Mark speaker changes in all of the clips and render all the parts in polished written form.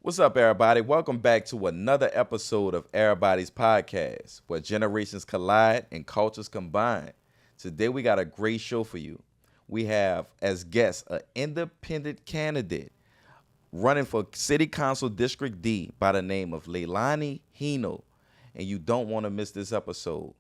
Speaker 1: What's up, everybody? Welcome back to another episode of EraBody's podcast, where generations collide and cultures combine. Today, we got a great show for you. We have as guest an independent candidate running for City Council District D by the name of Leilani Heno, and you don't want to miss this episode.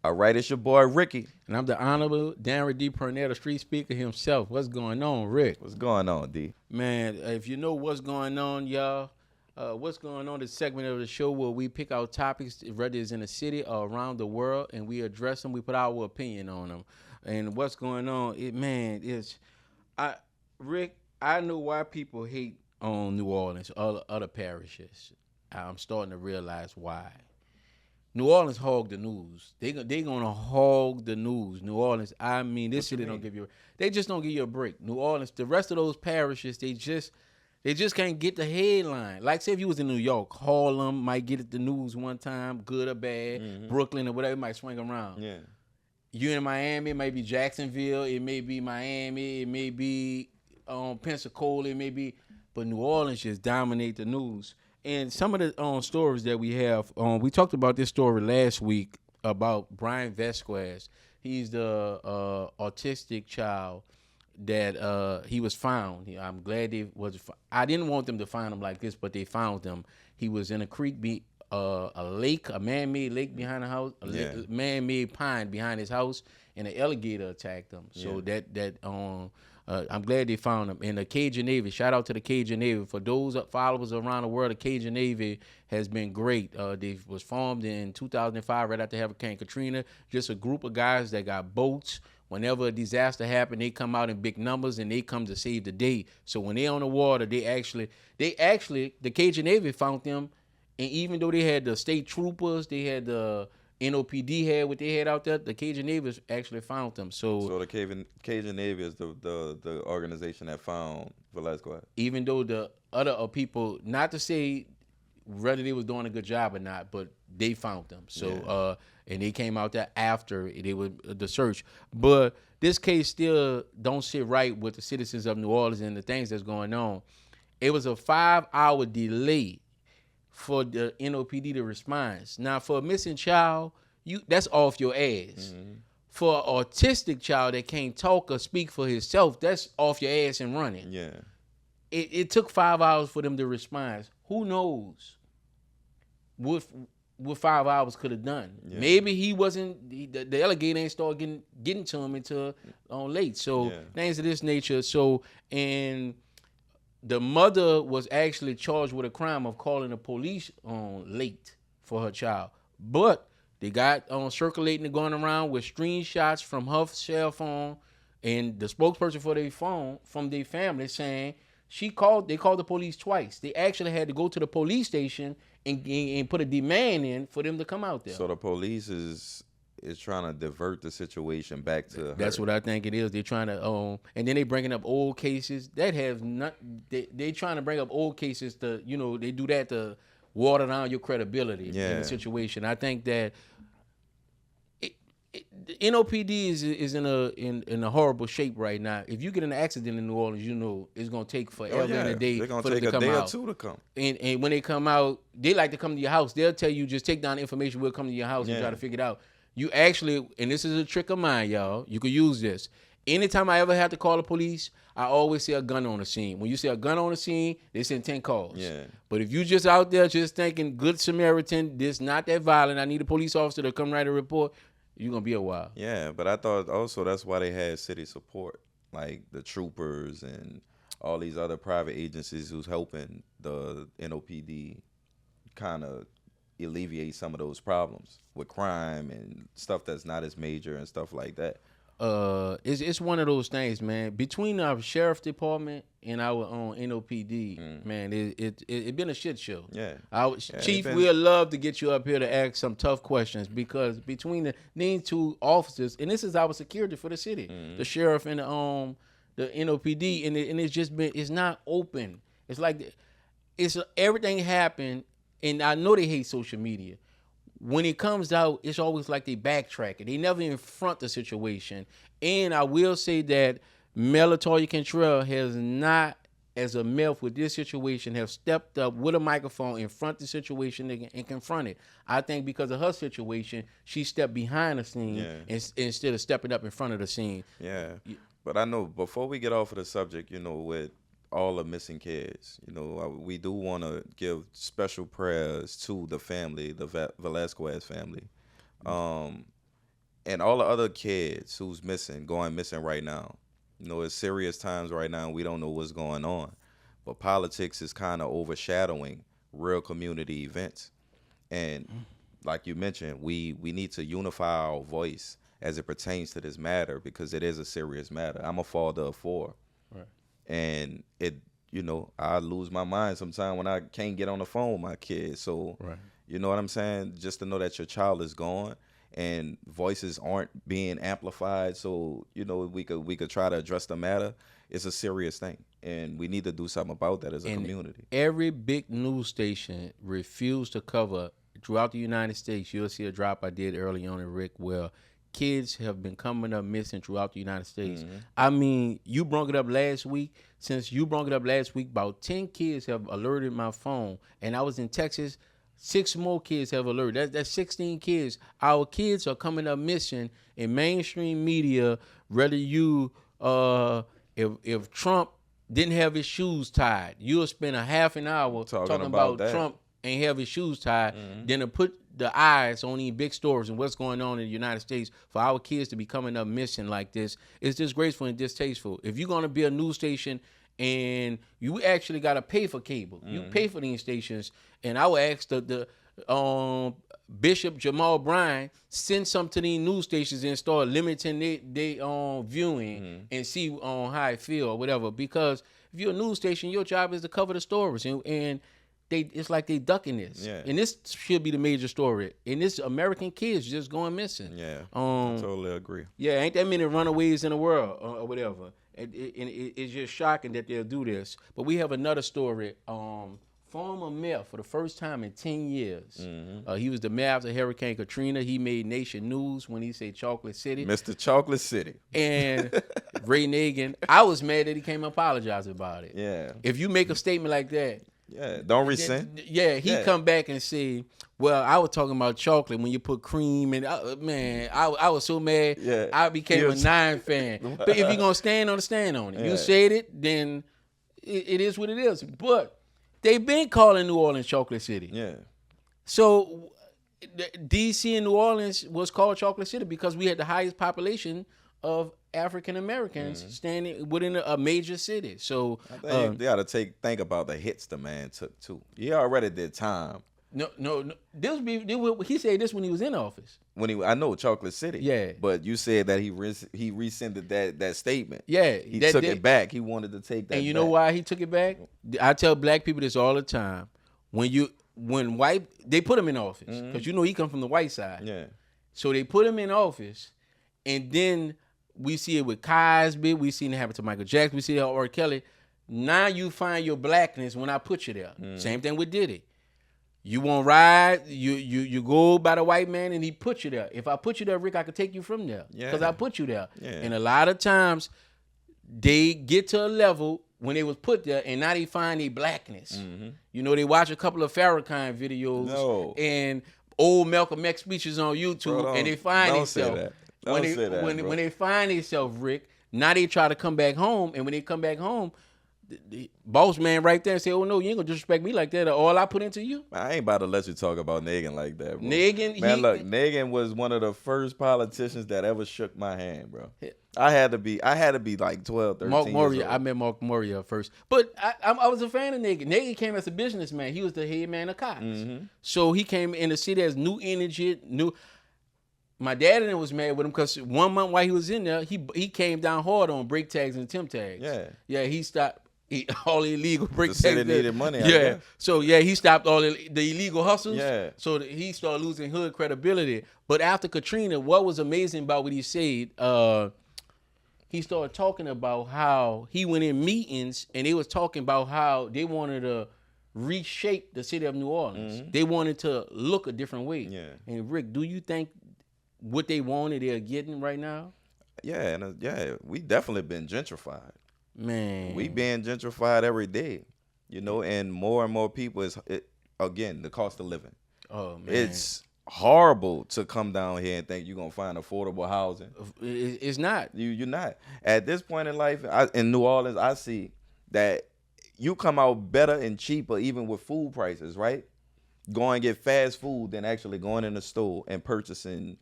Speaker 1: All right, it's your boy Ricky.
Speaker 2: And I'm the Honorable Darren D. Purnell, the street speaker himself. What's going on, Rick?
Speaker 1: What's going on, D?
Speaker 2: Man, if you know what's going on, y'all, what's going on, this segment of the show where we pick out topics, whether it's in the city or around the world, and we address them, we put our opinion on them. And what's going on, Rick, I know why people hate on New Orleans, other parishes. I'm starting to realize why. New Orleans hog the news. They gonna hog the news. New Orleans, I mean, this city don't give you. They just don't give you a break. New Orleans, the rest of those parishes, they just can't get the headline. Like say if you was in New York, Harlem might get the news one time, good or bad. Mm-hmm. Brooklyn or whatever, it might swing around.
Speaker 1: Yeah.
Speaker 2: You in Miami, it may be Jacksonville, it may be Miami, it may be Pensacola, it may be, but New Orleans just dominate the news. And some of the stories that we have, we talked about this story last week about Brian Vasquez. He's the autistic child that he was found. I'm glad they was. I didn't want them to find him like this, but they found him. He was in a creek, a lake, a man-made lake behind the house, a man-made pond behind his house, and an alligator attacked him. So I'm glad they found him. And the Cajun Navy, shout out to the Cajun Navy. For those followers around the world, the Cajun Navy has been great. They was formed in 2005, right after Hurricane Katrina. Just a group of guys that got boats. Whenever a disaster happened, they come out in big numbers and they come to save the day. So when they on the water, the Cajun Navy found them. And even though they had the state troopers, they had the NOPD had what they had out there, the Cajun Navy actually found them. So
Speaker 1: the Cajun Navy is the organization that found Velasquez.
Speaker 2: Even though the other people, not to say whether they was doing a good job or not, but they found them. So and they came out there after they were the search. But this case still don't sit right with the citizens of New Orleans and the things that's going on. It was a 5-hour delay for the NOPD to respond. Now, for a missing child, that's off your ass. Mm-hmm. For an autistic child that can't talk or speak for himself, that's off your ass and running.
Speaker 1: Yeah.
Speaker 2: It took 5 hours for them to respond. Who knows what 5 hours could have done? Yeah. Maybe he wasn't, the alligator ain't start getting to him until late. So things of this nature. So, and the mother was actually charged with a crime of calling the police late for her child. But they got circulating and going around with screenshots from her cell phone and the spokesperson for their phone from their family saying they called the police twice. They actually had to go to the police station and put a demand in for them to come out there.
Speaker 1: So the police is trying to divert the situation back to her.
Speaker 2: That's what I think it is. They're trying to and then they bringing up old cases that have not. They trying to bring up old cases to they do that to water down your credibility in the situation. I think that the NOPD is in a horrible shape right now. If you get in an accident in New Orleans, it's gonna take forever and a day
Speaker 1: They're gonna
Speaker 2: for
Speaker 1: take
Speaker 2: them to
Speaker 1: a
Speaker 2: come
Speaker 1: day
Speaker 2: out.
Speaker 1: or two to come.
Speaker 2: And when they come out, they like to come to your house. They'll tell you just take down the information. We'll come to your house and try to figure it out. You actually, and this is a trick of mine, y'all. You could use this. Anytime I ever have to call the police, I always see a gun on the scene. When you see a gun on the scene, they send 10 calls. Yeah. But if you just out there just thinking good Samaritan, this not that violent, I need a police officer to come write a report, you're going to be a while.
Speaker 1: Yeah, but I thought also that's why they had city support, like the troopers and all these other private agencies who's helping the NOPD kind of alleviate some of those problems with crime and stuff that's not as major and stuff like that.
Speaker 2: It's one of those things, man. Between our sheriff department and our own NOPD, man, it been a shit show.
Speaker 1: Yeah.
Speaker 2: Chief, we'd love to get you up here to ask some tough questions because between these two officers, and this is our security for the city, the sheriff and the NOPD, and it's just been, it's not open. It's like everything happened. And I know they hate social media. When it comes out, it's always like they backtrack it. They never confront the situation. And I will say that Mayor LaToya Cantrell has not as a male with this situation have stepped up with a microphone in front of the situation and confront it. I think because of her situation, she stepped behind the scene instead of stepping up in front of the scene.
Speaker 1: Yeah. But I know before we get off of the subject, with all the missing kids, we do want to give special prayers to the family, the Velasquez family. And all the other kids who's going missing right now. It's serious times right now, and we don't know what's going on. But politics is kind of overshadowing real community events. And like you mentioned, we need to unify our voice as it pertains to this matter, because it is a serious matter. I'm a father of 4.
Speaker 2: Right.
Speaker 1: And I lose my mind sometimes when I can't get on the phone with my kids. So,
Speaker 2: right.
Speaker 1: You know what I'm saying? Just to know that your child is gone and voices aren't being amplified, so we could try to address the matter. It's a serious thing, and we need to do something about that as a community.
Speaker 2: Every big news station refused to cover throughout the United States. You'll see a drop I did early on in Rick, where kids have been coming up missing throughout the United States. I mean, you brought it up last week. Since you brought it up last week, about 10 kids have alerted my phone, and I was in Texas. 6 more kids have alerted. That's 16 kids. Our kids are coming up missing in mainstream media. Whether you, if Trump didn't have his shoes tied, you'll spend a half an hour talking about Trump ain't have his shoes tied, then to put the eyes on these big stories and what's going on in the United States for our kids to be coming up missing like this is disgraceful and distasteful. If you're going to be a news station and you actually got to pay for cable, you pay for these stations, and I would ask the Bishop Jamal Bryant send some to these news stations and start limiting their viewing and see how it feel or whatever. Because if you're a news station, your job is to cover the stories, and it's like they ducking this. Yeah. And this should be the major story. And this American kids just going missing.
Speaker 1: Yeah, I totally agree.
Speaker 2: Yeah, ain't that many runaways in the world or whatever. And it's just shocking that they'll do this. But we have another story. Former mayor for the first time in 10 years. He was the mayor after Hurricane Katrina. He made nation news when he said Chocolate City.
Speaker 1: Mr. Chocolate City.
Speaker 2: And Ray Nagin, I was mad that he came and apologized about it.
Speaker 1: Yeah.
Speaker 2: If you make a statement like that,
Speaker 1: don't rescind.
Speaker 2: He come back and say, well, I was talking about chocolate when you put cream in. Man, I was so mad. Yeah. I became a Nine fan. But if you're going to stand on it, stand on it. You said it, then it is what it is. But they've been calling New Orleans Chocolate City.
Speaker 1: Yeah.
Speaker 2: So D.C. and New Orleans was called Chocolate City because we had the highest population of African Americans standing within a major city. So
Speaker 1: they got to think about the hits the man took too. He already did time.
Speaker 2: No. He said this when he was in office.
Speaker 1: I know Chocolate City.
Speaker 2: Yeah.
Speaker 1: But you said that he rescinded that statement.
Speaker 2: Yeah.
Speaker 1: He took it back. He wanted to take that back.
Speaker 2: And you know why he took it back? I tell black people this all the time. When white, they put him in office because he come from the white side.
Speaker 1: Yeah.
Speaker 2: So they put him in office, and then we see it with Cosby. We seen it happen to Michael Jackson. We see it with R. Kelly. Now you find your blackness when I put you there. Same thing with Diddy. You won't ride. You go by the white man, and he put you there. If I put you there, Rick, I could take you from there because I put you there. Yeah. And a lot of times, they get to a level when they was put there, and now they find their blackness. They watch a couple of Farrakhan videos and old Malcolm X speeches on YouTube, and they find themselves. When they find themselves, Rick, now they try to come back home, and when they come back home, the boss man right there say, "Oh no, you ain't gonna disrespect me like that. All I put into you."
Speaker 1: I ain't about to let you talk about Nagin like that, bro.
Speaker 2: Nagin,
Speaker 1: Nagin was one of the first politicians that ever shook my hand, bro. I had to be like 12, 13
Speaker 2: Mark Moria.
Speaker 1: years old.
Speaker 2: I met Mark Moria first, but I was a fan of Nagin. Nagin came as a businessman. He was the head man of Cox, so he came in the city as new energy, new. My dad and him was mad with him because 1 month while he was in there, he came down hard on brake tags and temp tags. Yeah, he stopped. All the illegal brake tags.
Speaker 1: The city needed money. I guess.
Speaker 2: So he stopped all the illegal hustles. Yeah. So he started losing hood credibility. But after Katrina, what was amazing about what he said, he started talking about how he went in meetings and they was talking about how they wanted to reshape the city of New Orleans. They wanted to look a different way. Yeah. And Rick, do you think what they wanted they're getting right now?
Speaker 1: Yeah, and we definitely been gentrified.
Speaker 2: Man,
Speaker 1: We being gentrified every day, and more people again, the cost of living.
Speaker 2: oh man,
Speaker 1: It's horrible to come down here and think you're gonna find affordable housing.
Speaker 2: it's not.
Speaker 1: You're not. At this point in life, in New Orleans, I see that you come out better and cheaper even with food prices, right? Go and get fast food than actually going in the store and purchasing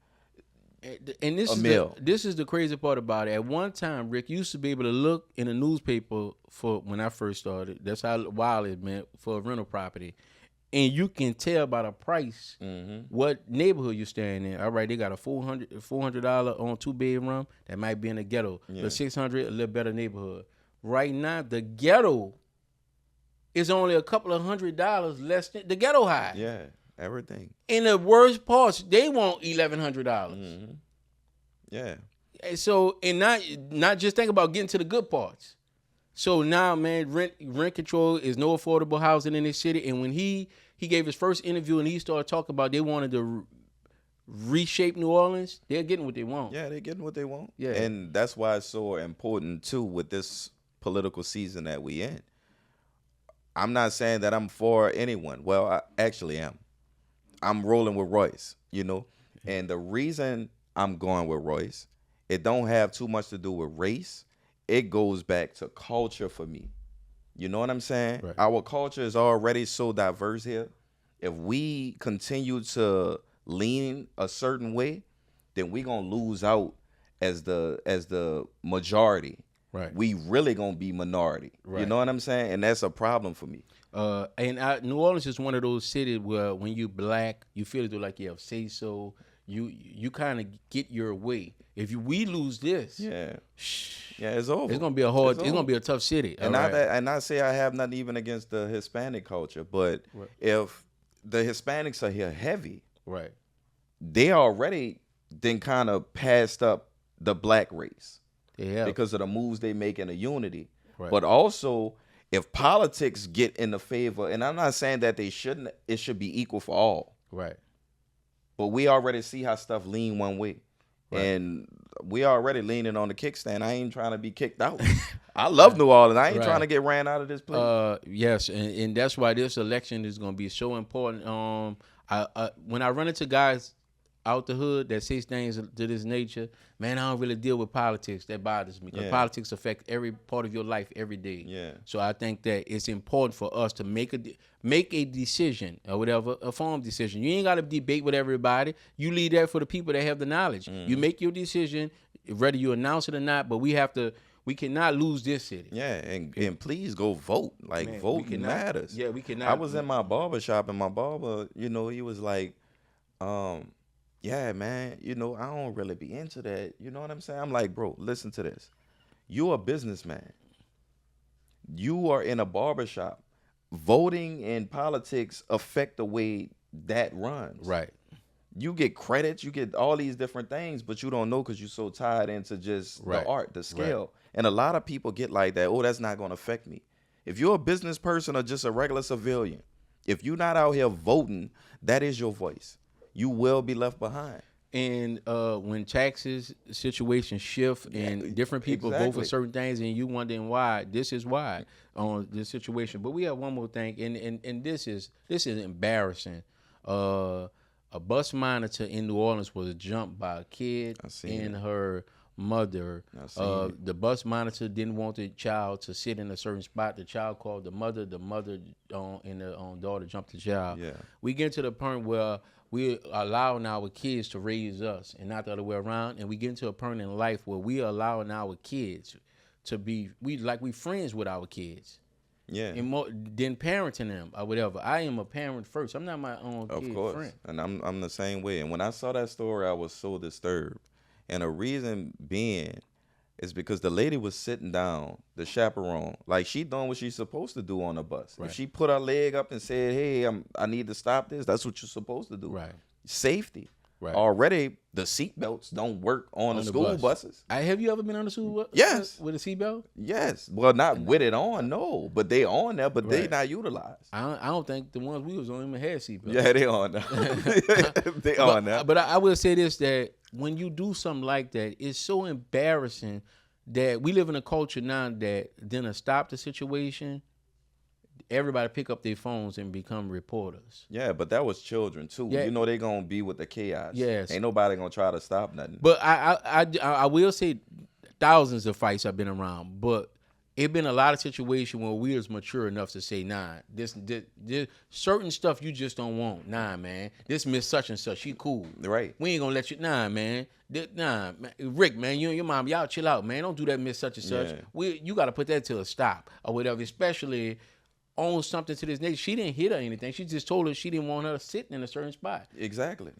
Speaker 2: And this
Speaker 1: a
Speaker 2: is
Speaker 1: meal.
Speaker 2: this is the crazy part about it. At one time, Rick used to be able to look in a newspaper for when I first started. That's how wild it meant for a rental property, and you can tell by the price what neighborhood you're staying in. All right, they got a $400 on 2-bedroom that might be in the ghetto. The 600 a little better neighborhood. Right now, the ghetto is only a couple of $100 less than the ghetto high.
Speaker 1: Yeah, everything.
Speaker 2: In the worst parts, they want $1,100.
Speaker 1: Yeah.
Speaker 2: And so, and not just think about getting to the good parts. So now, man, rent control is no affordable housing in this city. And when he gave his first interview and he started talking about they wanted to reshape New Orleans, they're getting what they want.
Speaker 1: Yeah, they're getting what they want.
Speaker 2: Yeah.
Speaker 1: And that's why it's so important too with this political season that we in. I'm not saying that I'm for anyone. Well, I actually am. I'm rolling with Royce, And the reason I'm going with Royce, it don't have too much to do with race. It goes back to culture for me. You know what I'm saying?
Speaker 2: Right.
Speaker 1: Our culture is already so diverse here. If we continue to lean a certain way, then we're going to lose out as the majority.
Speaker 2: Right.
Speaker 1: We really gonna be minority.
Speaker 2: Right.
Speaker 1: You know what I'm saying? And that's a problem for me.
Speaker 2: New Orleans is one of those cities where when you black, you feel like you have say so. You kind of get your way. If we lose this,
Speaker 1: Yeah, it's over.
Speaker 2: it's gonna be it's gonna be a tough city.
Speaker 1: And I say I have nothing even against the Hispanic culture, but if the Hispanics are here heavy,
Speaker 2: right,
Speaker 1: they already then kind of passed up the black race.
Speaker 2: Yeah,
Speaker 1: Because of the moves they make in the unity.
Speaker 2: Right.
Speaker 1: But also, if politics get in the favor, and I'm not saying that they shouldn't, it should be equal for all.
Speaker 2: right.
Speaker 1: But we already see how stuff lean one way.
Speaker 2: Right.
Speaker 1: And we already leaning on the kickstand. I ain't trying to be kicked out. I love New Orleans. I ain't trying to get ran out of this place.
Speaker 2: Yes, and that's why this election is going to be so important. When I run into guys out the hood that says things to this nature, man, I don't really deal with politics. That bothers me because politics affect every part of your life every day.
Speaker 1: Yeah.
Speaker 2: So I think that it's important for us to make a decision or whatever, a form decision. You ain't got to debate with everybody. You leave that for the people that have the knowledge. You make your decision, whether you announce it or not. But we cannot lose this city.
Speaker 1: Yeah, and please go vote. Like,
Speaker 2: Man,
Speaker 1: voting matters.
Speaker 2: Yeah, we cannot.
Speaker 1: I was in my barber shop, and my barber, he was like, yeah, man, I don't really be into that. You know what I'm saying? I'm like, bro, listen to this. You're a businessman. You are in a barbershop. Voting and politics affect the way that runs.
Speaker 2: Right.
Speaker 1: You get credits, you get all these different things, but you don't know because you're so tied into just the art, the scale. Right. And a lot of people get like that. Oh, that's not going to affect me. If you're a business person or just a regular civilian, if you're not out here voting, that is your voice. You will be left behind.
Speaker 2: And when taxes situations shift and different people vote for certain things, and you wondering why, this is why on this situation. But we have one more thing, and this is embarrassing. A bus monitor in New Orleans was jumped by a kid and her mother. The bus monitor didn't want the child to sit in a certain spot. The child called the mother. The mother and the daughter jumped the child. Yeah. We get to the point where we allowing our kids to raise us and not the other way around. And we get into a point in life where we are allowing our kids to be, we friends with our kids. Yeah. And more than parenting them or whatever. I am a parent first. I'm not my own kid friend.
Speaker 1: And I'm the same way. And when I saw that story, I was so disturbed. And the reason being is because the lady was sitting down, the chaperone, like she doing what she's supposed to do on the bus. Right. If she put her leg up and said, hey, I need to stop this, that's what you're supposed to do. Right. Safety. Right. Already, the seatbelts don't work on the school buses.
Speaker 2: Have you ever been on the school bus?
Speaker 1: Yes.
Speaker 2: With a seatbelt?
Speaker 1: Yes. Well, not with it on, no. But they on there, but they not utilized.
Speaker 2: I don't think the ones we was on even had seatbelts.
Speaker 1: Yeah, they on there. They on there.
Speaker 2: But I will say this, that when you do something like that, it's so embarrassing that we live in a culture now that then to stop the situation, everybody pick up their phones and become reporters.
Speaker 1: Yeah, but that was children too.
Speaker 2: Yeah.
Speaker 1: You know they gonna be with the chaos.
Speaker 2: Yes.
Speaker 1: Ain't nobody gonna try to stop nothing.
Speaker 2: But I will say thousands of fights have been around, but it been a lot of situations where we was mature enough to say, nah, this certain stuff you just don't want. Nah, man, this Miss such and such, she cool.
Speaker 1: Right.
Speaker 2: We ain't gonna let you. Nah, man. Nah, man. Rick, man, you and your mom, y'all chill out, man. Don't do that, Miss such and such.
Speaker 1: Yeah.
Speaker 2: You got to put that to a stop or whatever. Especially on something to this nature. She didn't hit her or anything. She just told her she didn't want her sitting in a certain spot.
Speaker 1: Exactly.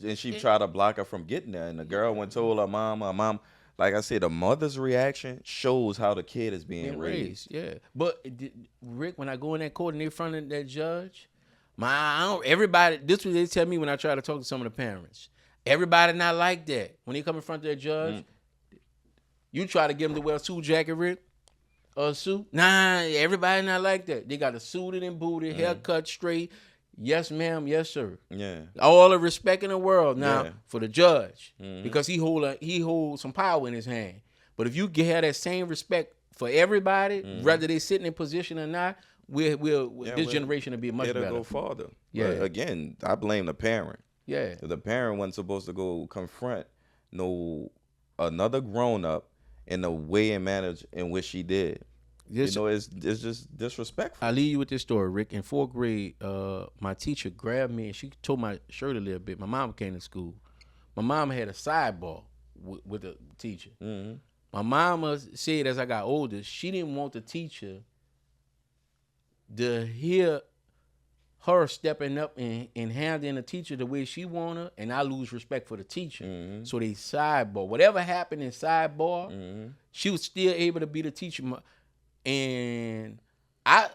Speaker 1: And she tried to block her from getting there. And the girl went told her mom, like I said, the mother's reaction shows how the kid is being raised.
Speaker 2: Yeah. But Rick, when I go in that court and they front of that judge, everybody, this is what they tell me when I try to talk to some of the parents. Everybody not like that. When they come in front of that judge, you try to get them to wear a suit jacket, Rick, or a suit. Nah, everybody not like that. They got a suited and booted, hair cut straight. Yes, ma'am. Yes, sir.
Speaker 1: Yeah.
Speaker 2: All the respect in the world now for the judge because he hold some power in his hand. But if you have that same respect for everybody, whether they sit in a position or not, this generation will be much better.
Speaker 1: It'll go farther.
Speaker 2: Yeah.
Speaker 1: But again, I blame the parent.
Speaker 2: Yeah.
Speaker 1: The parent wasn't supposed to go confront another grown up in the way and manner in which she did. It's just disrespectful.
Speaker 2: I'll leave you with this story, Rick. In 4th grade, my teacher grabbed me and she tore my shirt a little bit. My mom came to school. My mama had a sidebar with the teacher.
Speaker 1: Mm-hmm.
Speaker 2: My mama said as I got older, she didn't want the teacher to hear her stepping up and handling the teacher the way she want her, and I lose respect for the teacher.
Speaker 1: Mm-hmm.
Speaker 2: So they sidebar. Whatever happened in sidebar, she was still able to be the teacher. And I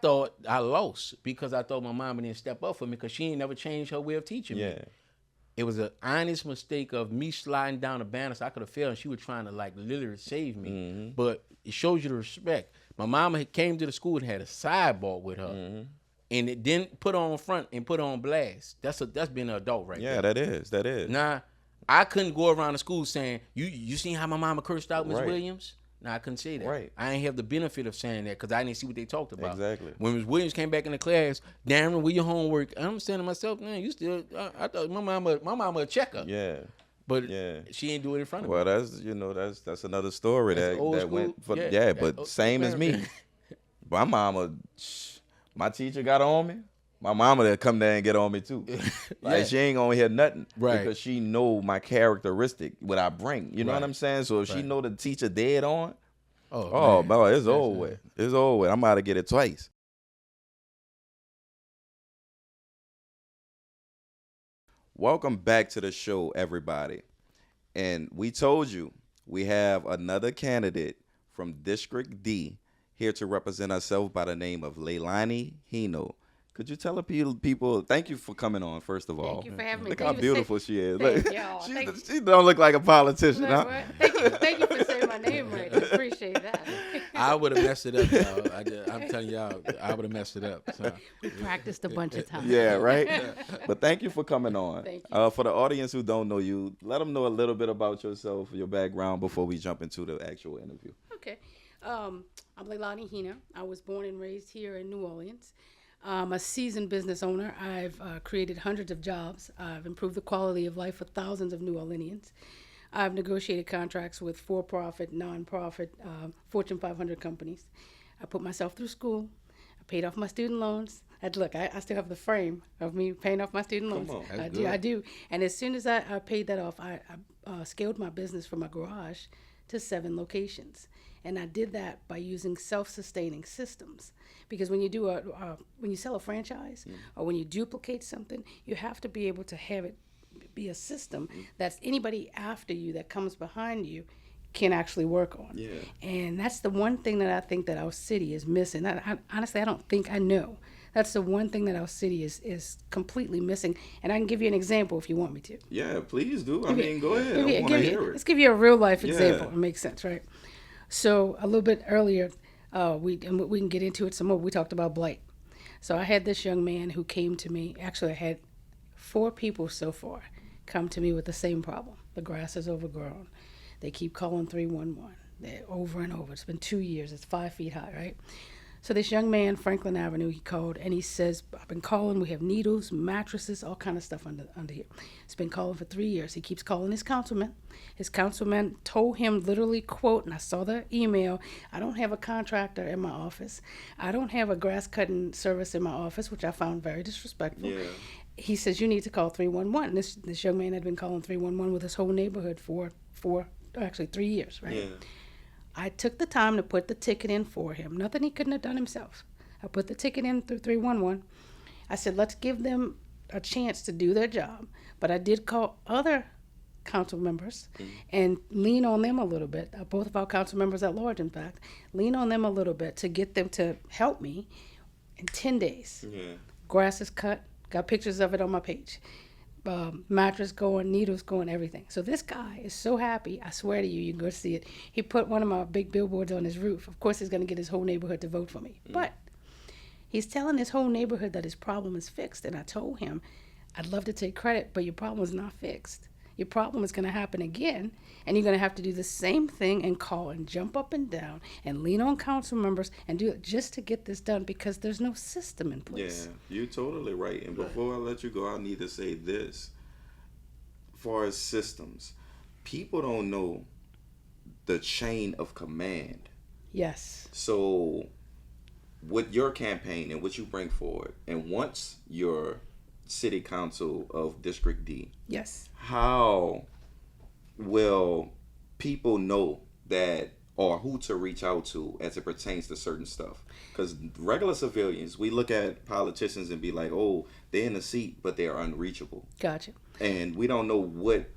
Speaker 2: thought I lost because I thought my mama didn't step up for me because she ain't never changed her way of teaching me. It was an honest mistake of me sliding down the banner so I could have failed, and she was trying to like literally save me. But it shows you the respect. My mama came to the school and had a sidebar with her. And it didn't put on front and put on blast. That's being an adult right there.
Speaker 1: Yeah, that is.
Speaker 2: Nah, I couldn't go around the school saying, you seen how my mama cursed out Miss Williams? Nah, I couldn't say that.
Speaker 1: Right.
Speaker 2: I ain't have the benefit of saying that because I didn't see what they talked about.
Speaker 1: Exactly.
Speaker 2: When Ms. Williams came back in the class, Darren, where your homework? I'm saying to myself, man, you still, I thought my mama a checker.
Speaker 1: Yeah.
Speaker 2: But she ain't do it in front of me.
Speaker 1: Well, that's another story
Speaker 2: That's
Speaker 1: that went for but same as me. My mama, my teacher got on me. My mama that come there and get on me too. Like she ain't gonna hear nothing.
Speaker 2: Right.
Speaker 1: Because she know my characteristic, what I bring. You know what I'm saying? So if she know the teacher dead on, boy, it's over with. It's over with. I'm about to get it twice. Welcome back to the show, everybody. And we told you we have another candidate from District D here to represent ourselves by the name of Leilani Heno. Could you tell the people, thank you for coming on, first of all.
Speaker 3: Thank you for having me.
Speaker 1: Look how beautiful she is.
Speaker 3: Thank y'all.
Speaker 1: She don't look like a politician, huh?
Speaker 3: Thank you for saying my name right. I appreciate that.
Speaker 2: I would have messed it up, y'all. I'm telling y'all, I would have messed it up. So.
Speaker 3: We practiced a bunch of times.
Speaker 1: Yeah, right? But thank you for coming on.
Speaker 3: Thank you.
Speaker 1: For the audience who don't know you, let them know a little bit about yourself, your background, before we jump into the actual interview.
Speaker 3: Okay. I'm Leilani Heno. I was born and raised here in New Orleans. I'm a seasoned business owner. I've created hundreds of jobs. I've improved the quality of life for thousands of New Orleanians. I've negotiated contracts with for-profit, non-profit, Fortune 500 companies. I put myself through school. I paid off my student loans. Look, I still have the frame of me paying off my student loans.
Speaker 1: Come on.
Speaker 3: I do. And as soon as I paid that off, I scaled my business from my garage to 7 locations. And I did that by using self-sustaining systems. Because when you do when you sell a franchise or when you duplicate something, you have to be able to have it be a system that anybody after you that comes behind you can actually work on.
Speaker 1: Yeah.
Speaker 3: And that's the one thing that I think that our city is missing. Honestly, I don't think I know. That's the one thing that our city is completely missing. And I can give you an example if you want me to.
Speaker 1: Yeah, please do. I mean, go ahead. I want to hear it.
Speaker 3: Let's give you a real life example. It makes sense, right? So a little bit earlier, we can get into it some more. We talked about blight. So I had this young man who came to me. Actually, I had 4 people so far come to me with the same problem. The grass is overgrown. They keep calling 311. over and over. It's been 2 years. It's 5 feet high, right? So this young man, Franklin Avenue, he called and he says, I've been calling. We have needles, mattresses, all kind of stuff under here. He's been calling for 3 years. He keeps calling his councilman. His councilman told him literally, quote, and I saw the email, I don't have a contractor in my office. I don't have a grass cutting service in my office, which I found very disrespectful.
Speaker 1: Yeah.
Speaker 3: He says, you need to call 311. This young man had been calling 311 with his whole neighborhood for 3 years, right?
Speaker 1: Yeah.
Speaker 3: I took the time to put the ticket in for him. Nothing he couldn't have done himself. I put the ticket in through 311. I said, let's give them a chance to do their job. But I did call other council members and lean on them a little bit. Both of our council members at large, in fact, lean on them a little bit to get them to help me in 10 days.
Speaker 1: Yeah.
Speaker 3: Grass is cut. Got pictures of it on my page. Mattress going, needles going, everything. So this guy is so happy. I swear to you, you can go see it. He put one of my big billboards on his roof. Of course, he's going to get his whole neighborhood to vote for me. But he's telling his whole neighborhood that his problem is fixed. And I told him, I'd love to take credit, but your problem is not fixed. Your problem is going to happen again, and you're going to have to do the same thing and call and jump up and down and lean on council members and do it just to get this done because there's no system in place.
Speaker 1: Yeah, you're totally right. And before I let you go, I need to say this. As far as systems, people don't know the chain of command.
Speaker 3: Yes.
Speaker 1: So with your campaign and what you bring forward, and once your city council of District D,
Speaker 3: Yes.
Speaker 1: how will people know that or who to reach out to as it pertains to certain stuff? Because regular civilians, we look at politicians and be like, oh, they're in the seat, but they're unreachable.
Speaker 3: Gotcha.
Speaker 1: And we don't know what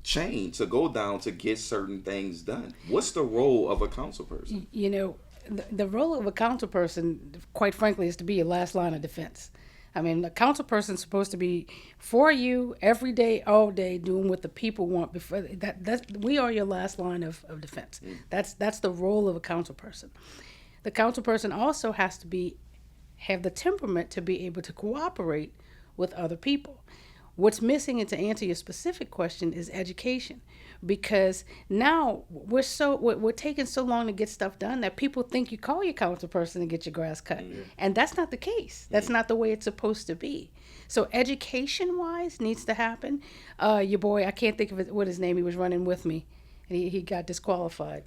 Speaker 1: chain to go down to get certain things done. What's the role of a council person?
Speaker 3: You know, the role of a council person, quite frankly, is to be your last line of defense. I mean, the council person's supposed to be for you every day, all day, doing what the people want. Before we are your last line of defense. That's the role of a council person. The council person also has to have the temperament to be able to cooperate with other people. What's missing, and to answer your specific question, is education, because now we're taking so long to get stuff done that people think you call your council person and get your grass cut, and that's not the case. That's not the way it's supposed to be. So education-wise needs to happen. Your boy, I can't think of what his name. He was running with me. He got disqualified.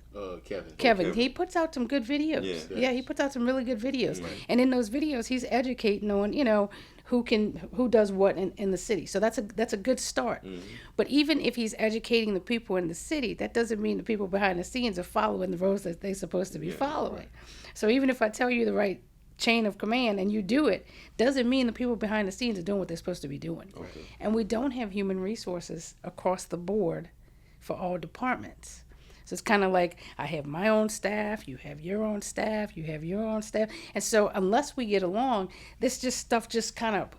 Speaker 3: Kevin. He puts out some good videos. Yeah, he puts out some really good videos. Right. And in those videos, he's educating on, who does what in the city. So that's a good start. But even if he's educating the people in the city, that doesn't mean the people behind the scenes are following the roles that they're supposed to be following. Right. So even if I tell you the right chain of command and you do it, doesn't mean the people behind the scenes are doing what they're supposed to be doing. Okay. And we don't have human resources across the board for all departments. So it's kind of like I have my own staff, you have your own staff, you have your own staff. And so unless we get along, stuff kind of,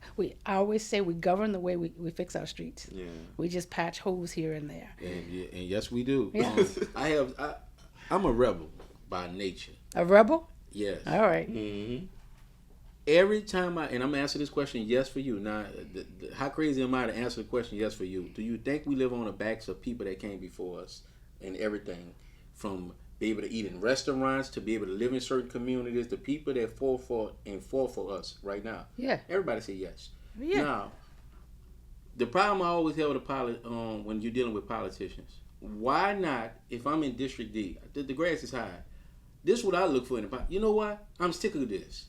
Speaker 3: I always say we govern the way we fix our streets. Yeah. We just patch holes here and there.
Speaker 2: And yes, we do.
Speaker 3: Yeah.
Speaker 2: I'm a rebel by nature.
Speaker 3: A rebel?
Speaker 2: Yes.
Speaker 3: All right.
Speaker 2: Mm-hmm. Every time and I'm answering this question, yes for you. Now, how crazy am I to answer the question, yes for you? Do you think we live on the backs of people that came before us and everything, from be able to eat in restaurants to be able to live in certain communities, the people that fought for us right now?
Speaker 3: Yeah.
Speaker 2: Everybody say yes.
Speaker 3: Yeah.
Speaker 2: Now, the problem I always have with when you're dealing with politicians, why not, if I'm in District D, the grass is high, this is what I look for in the you know what? I'm sick of this.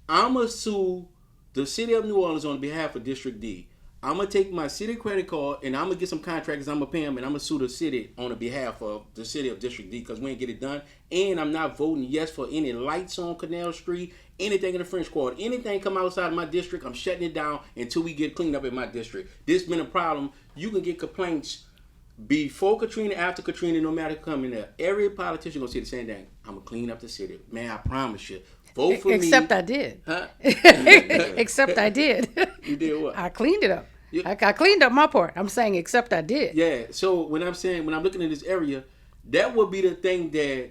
Speaker 2: I'm going to sue the city of New Orleans on behalf of District D. I'm going to take my city credit card and I'm going to get some contractors. I'm going to pay them and I'm going to sue the city on the behalf of the city of District D because we ain't get it done. And I'm not voting yes for any lights on Canal Street, anything in the French Quarter, anything come outside of my district. I'm shutting it down until we get cleaned up in my district. This been a problem. You can get complaints before Katrina, after Katrina, no matter coming there. Every politician going to say the same thing. I'm going to clean up the city. Man, I promise you. Vote for
Speaker 3: Except
Speaker 2: me.
Speaker 3: I did. Huh? Except I did.
Speaker 2: You did what?
Speaker 3: I cleaned it up. I cleaned up my part. I'm saying except I did.
Speaker 2: Yeah. So when I'm looking at this area, that would be the thing that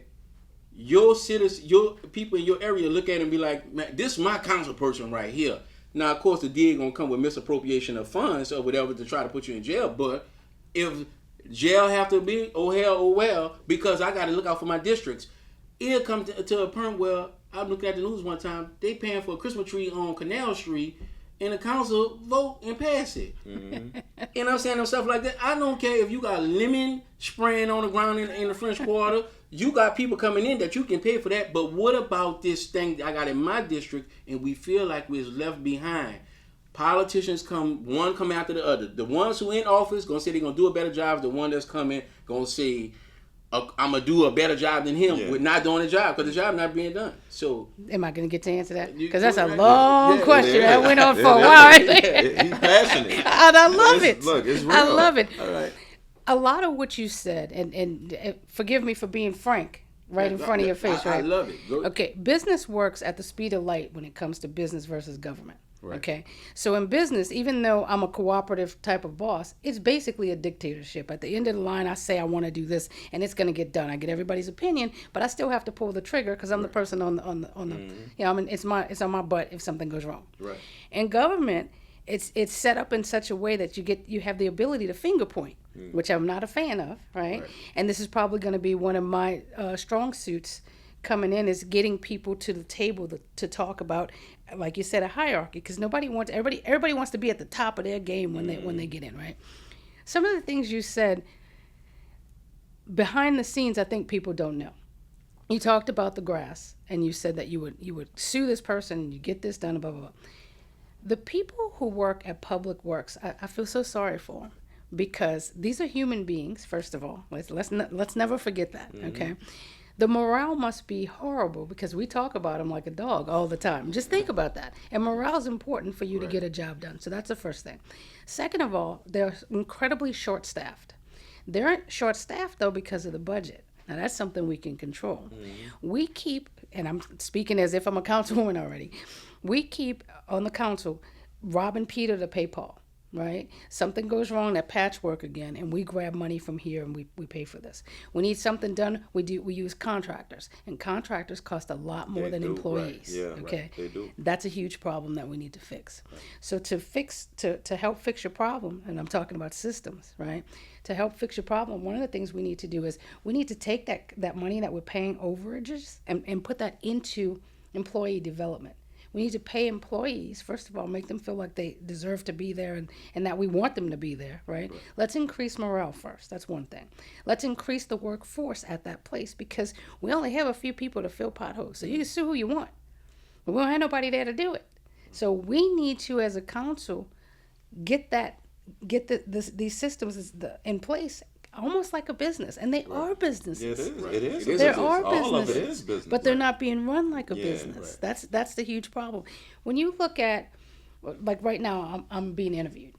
Speaker 2: your citizens, your people in your area look at and be like, man, this is my council person right here. Now, of course, the DA gonna come with misappropriation of funds or whatever to try to put you in jail. But if Jail have to be, oh hell, oh well, because I got to look out for my districts. It'll come to a point where I'm looking at the news one time. They paying for a Christmas tree on Canal Street, and the council vote and pass it. Mm-hmm. You know what I'm saying? And stuff like that. I don't care if you got lemon spraying on the ground in the French Quarter. You got people coming in that you can pay for that. But what about this thing that I got in my district, and we feel like we're left behind? Politicians come after the other. The ones who in office gonna say they're gonna do a better job. The one that's coming gonna say, I'm gonna do a better job than him with not doing the job because the job not being done. So,
Speaker 3: am I gonna get to answer that? Because that's a long question that went on for a while. Right?
Speaker 1: He's passionate, and
Speaker 3: I love it.
Speaker 1: Look, it's real.
Speaker 3: I love it.
Speaker 2: all right.
Speaker 3: A lot of what you said, and forgive me for being frank, right in front of your face, right?
Speaker 2: I love it.
Speaker 3: Okay, business works at the speed of light when it comes to business versus government. Right. Okay, so in business, even though I'm a cooperative type of boss, it's basically a dictatorship. At the end of the line, I say I want to do this, and it's going to get done. I get everybody's opinion, but I still have to pull the trigger because I'm the person on the you know, I mean, it's on my butt if something goes wrong.
Speaker 2: Right.
Speaker 3: In government, it's set up in such a way that you have the ability to finger point, which I'm not a fan of, right? And this is probably going to be one of my strong suits coming in, is getting people to the table to talk about, like you said, a hierarchy, because everybody wants to be at the top of their game when they get in, right? Some of the things you said behind the scenes, I think people don't know. You talked about the grass, and you said that you would sue this person and you get this done, blah blah blah. The people who work at Public Works, I feel so sorry for them, because these are human beings. First of all, let's never forget that. Okay. The morale must be horrible because we talk about them like a dog all the time. Just think about that. And morale is important for you to get a job done. So that's the first thing. Second of all, they're incredibly short-staffed. They're short-staffed, though, because of the budget. Now, that's something we can control. We keep, and I'm speaking as if I'm a councilwoman already, we keep on the council robbing Peter to pay Paul. Right? Something goes wrong, that patchwork again, and we grab money from here and we pay for this. We need something done, we use contractors, and contractors cost a lot more than employees.
Speaker 1: Right. Yeah,
Speaker 3: okay,
Speaker 1: right. They do.
Speaker 3: That's a huge problem that we need to fix. Right. So to help fix your problem, and I'm talking about systems, right? To help fix your problem, one of the things we need to do is we need to take that money that we're paying overages and put that into employee development. We need to pay employees, first of all, make them feel like they deserve to be there and that we want them to be there, right? Let's increase morale first. That's one thing. Let's increase the workforce at that place, because we only have a few people to fill potholes. So you can sue who you want, but we don't have nobody there to do it. So we need to, as a council, get these systems in place, almost like a business, and they are businesses.
Speaker 1: It is.
Speaker 3: There are businesses.
Speaker 1: All of it is business,
Speaker 3: but they're not being run like a business. That's the huge problem. When you look at, like right now, I'm being interviewed,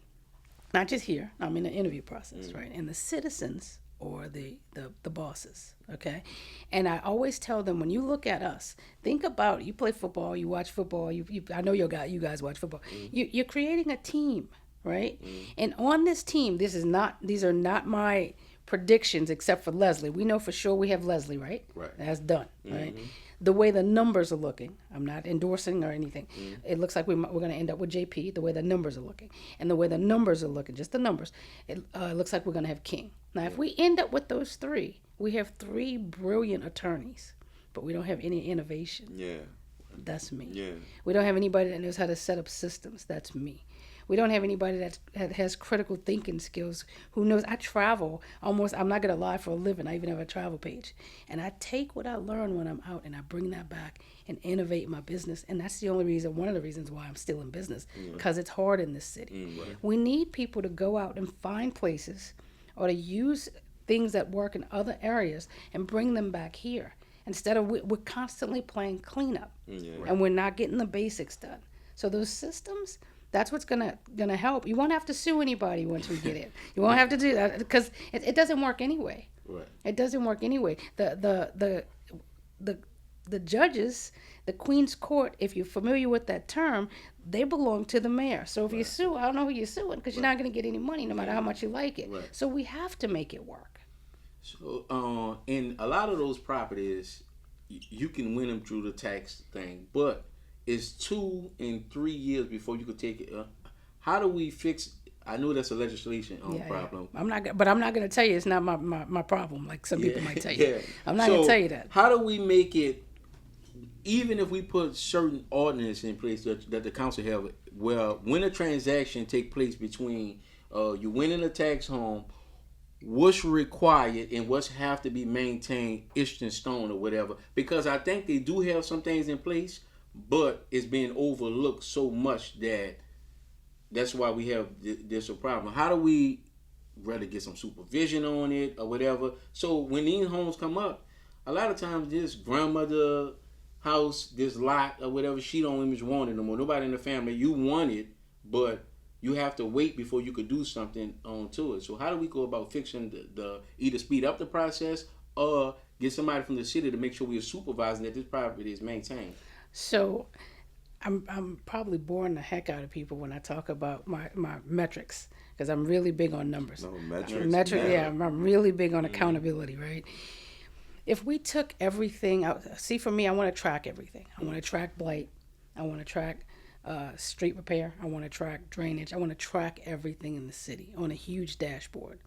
Speaker 3: not just here. I'm in the interview process, right? And the citizens or the bosses, okay? And I always tell them, when you look at us, think about, you play football, you watch football. I know you guys watch football. You're creating a team. Right? And on this team, these are not my predictions except for Leslie. We know for sure we have Leslie, right?
Speaker 2: Right.
Speaker 3: That's done, right? The way the numbers are looking, I'm not endorsing or anything. It looks like we're going to end up with JP, the way the numbers are looking. And the way the numbers are looking, just the numbers, it looks like we're going to have King. Now, if we end up with those three, we have three brilliant attorneys, but we don't have any innovation.
Speaker 1: Yeah.
Speaker 3: That's me.
Speaker 1: Yeah.
Speaker 3: We don't have anybody that knows how to set up systems. That's me. We don't have anybody that has critical thinking skills, who knows. I travel almost, I'm not going to lie, for a living. I even have a travel page. And I take what I learn when I'm out and I bring that back and innovate my business. And that's one of the reasons why I'm still in business, because it's hard in this city. Right. We need people to go out and find places or to use things that work in other areas and bring them back here. Instead of, we're constantly playing cleanup and we're not getting the basics done. So those systems, that's what's gonna help. You won't have to sue anybody once we get in. You won't have to do that, because it doesn't work anyway.
Speaker 2: Right.
Speaker 3: It doesn't work anyway. The judges, the Queen's Court, if you're familiar with that term, they belong to the mayor. So if you sue, I don't know who you're suing, because you're not going to get any money no matter how much you like it. Right. So we have to make it work.
Speaker 2: So in a lot of those properties, you can win them through the tax thing, but it's 2 and 3 years before you could take it. How do we fix I know that's a legislation problem.
Speaker 3: I'm not going to tell you it's not my problem. Like some people might tell you.
Speaker 2: Yeah.
Speaker 3: I'm not going to tell you that.
Speaker 2: How do we make it? Even if we put certain ordinance in place that the council have, well, when a transaction take place between you winning a tax home, what's required and what's have to be maintained etched in stone or whatever? Because I think they do have some things in place, but it's being overlooked so much that's why we have this a problem. How do we rather get some supervision on it or whatever? So when these homes come up, a lot of times this grandmother house, this lot or whatever, she don't even want it no more. Nobody in the family, you want it, but you have to wait before you could do something onto it. So how do we go about fixing the either speed up the process or get somebody from the city to make sure we are supervising that this property is maintained?
Speaker 3: So I'm probably boring the heck out of people when I talk about my metrics, because I'm really big on numbers.
Speaker 1: No, metrics.
Speaker 3: Yeah, I'm really big on accountability, right? If we took everything out, see, for me, I want to track everything. I want to track blight. I want to track street repair. I want to track drainage. I want to track everything in the city on a huge dashboard.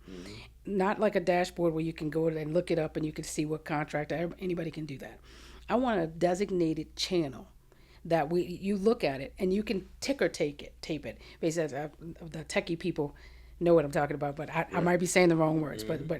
Speaker 3: Not like a dashboard where you can go and look it up and you can see what contractor, anybody can do that. I want a designated channel that you look at it and you can tape it. Basically, the techie people know what I'm talking about, but I might be saying the wrong words, but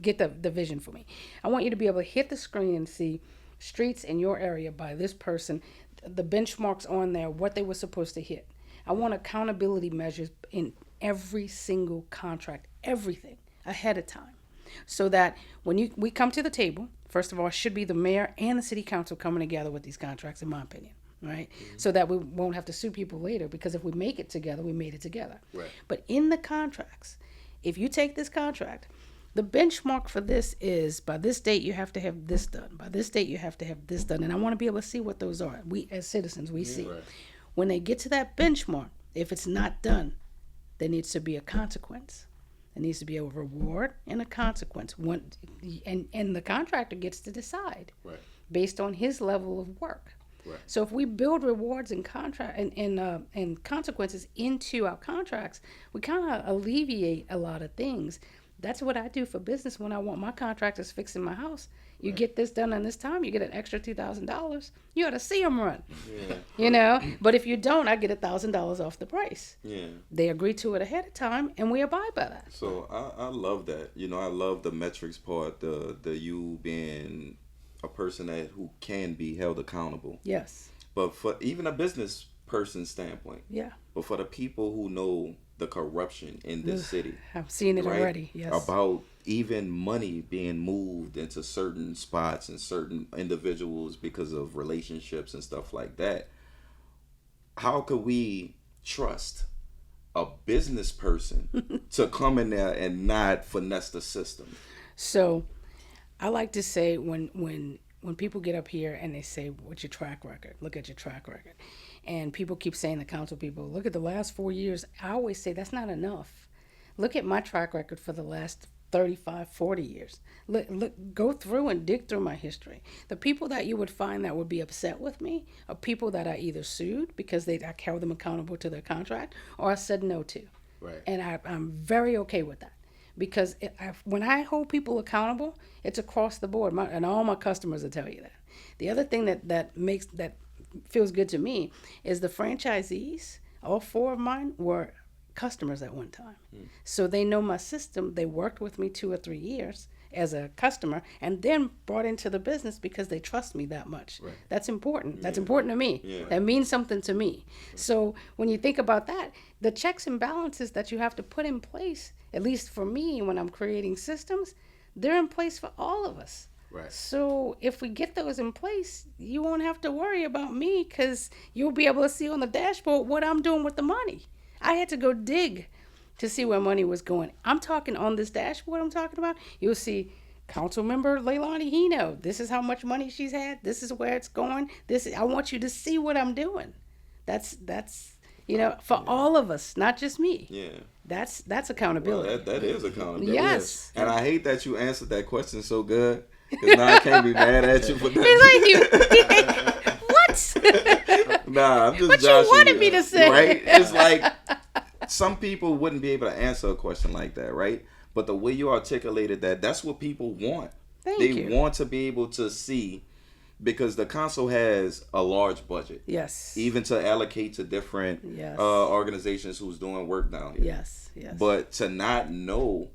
Speaker 3: get the vision for me. I want you to be able to hit the screen and see streets in your area by this person, the benchmarks on there, what they were supposed to hit. I want accountability measures in every single contract, everything ahead of time, so that when we come to the table, first of all, it should be the mayor and the city council coming together with these contracts, in my opinion. Right? So that we won't have to sue people later, because if we make it together, we made it together.
Speaker 2: Right.
Speaker 3: But in the contracts, if you take this contract, the benchmark for this is by this date you have to have this done. By this date you have to have this done. And I want to be able to see what those are. We as citizens, we see.
Speaker 2: Right.
Speaker 3: When they get to that benchmark, if it's not done, there needs to be a consequence. There needs to be a reward and a consequence. And the contractor gets to decide based on his level of work.
Speaker 2: Right.
Speaker 3: So if we build rewards and and consequences into our contracts, we kind of alleviate a lot of things. That's what I do for business when I want my contractors fixing my house. You get this done in this time, you get an extra $2,000. You ought to see them run.
Speaker 2: Yeah.
Speaker 3: You know, but if you don't, I get $1,000 off the price.
Speaker 1: Yeah.
Speaker 3: They agree to it ahead of time, and we abide by that.
Speaker 1: So I love that. You know, I love the metrics part. The you being a person who can be held accountable.
Speaker 3: Yes.
Speaker 1: But for even a business person standpoint.
Speaker 3: Yeah.
Speaker 1: But for the people who know the corruption in this city.
Speaker 3: I've seen it
Speaker 1: right?
Speaker 3: already. Yes.
Speaker 1: About even money being moved into certain spots and certain individuals because of relationships and stuff like that. How could we trust a business person to come in there and not finesse the system?
Speaker 3: So I like to say when people get up here and they say, what's your track record? Look at your track record. And people keep saying, the council people, look at the last 4 years. I always say that's not enough. Look at my track record for the last 35, 40 years. Look, go through and dig through my history. The people that you would find that would be upset with me are people that I either sued because I held them accountable to their contract, or I said no to.
Speaker 2: Right.
Speaker 3: And I'm very okay with that. Because when I hold people accountable, it's across the board, and all my customers will tell you that. The other thing that feels good to me is the franchisees. All 4 of mine were customers at one time, so they know my system. They worked with me 2 or 3 years as a customer, and then brought into the business because they trust me that much.
Speaker 2: Right.
Speaker 3: That's important. That's important to me.
Speaker 1: Yeah.
Speaker 3: That means something to me. So when you think about that, the checks and balances that you have to put in place, at least for me, when I'm creating systems, they're in place for all of us.
Speaker 2: Right.
Speaker 3: So if we get those in place, you won't have to worry about me, because you'll be able to see on the dashboard what I'm doing with the money. I had to go dig to see where money was going. I'm talking on this dashboard I'm talking about. You'll see council member Leilani Heno. This is how much money she's had. This is where it's going. I want you to see what I'm doing. That's for all of us, not just me.
Speaker 1: Yeah.
Speaker 3: That's accountability.
Speaker 1: Well, that is accountability.
Speaker 3: Yes.
Speaker 1: And I hate that you answered that question so good, because now I can't be mad at you for that.
Speaker 3: It's like what?
Speaker 1: Nah, I'm just
Speaker 3: What you
Speaker 1: joshing
Speaker 3: wanted me to say.
Speaker 1: Right? It's like, some people wouldn't be able to answer a question like that, right? But the way you articulated that, that's what people want. They want to be able to see, because the council has a large budget.
Speaker 3: Yes.
Speaker 1: Even to allocate to different organizations who's doing work down here.
Speaker 3: Yes.
Speaker 1: But to not know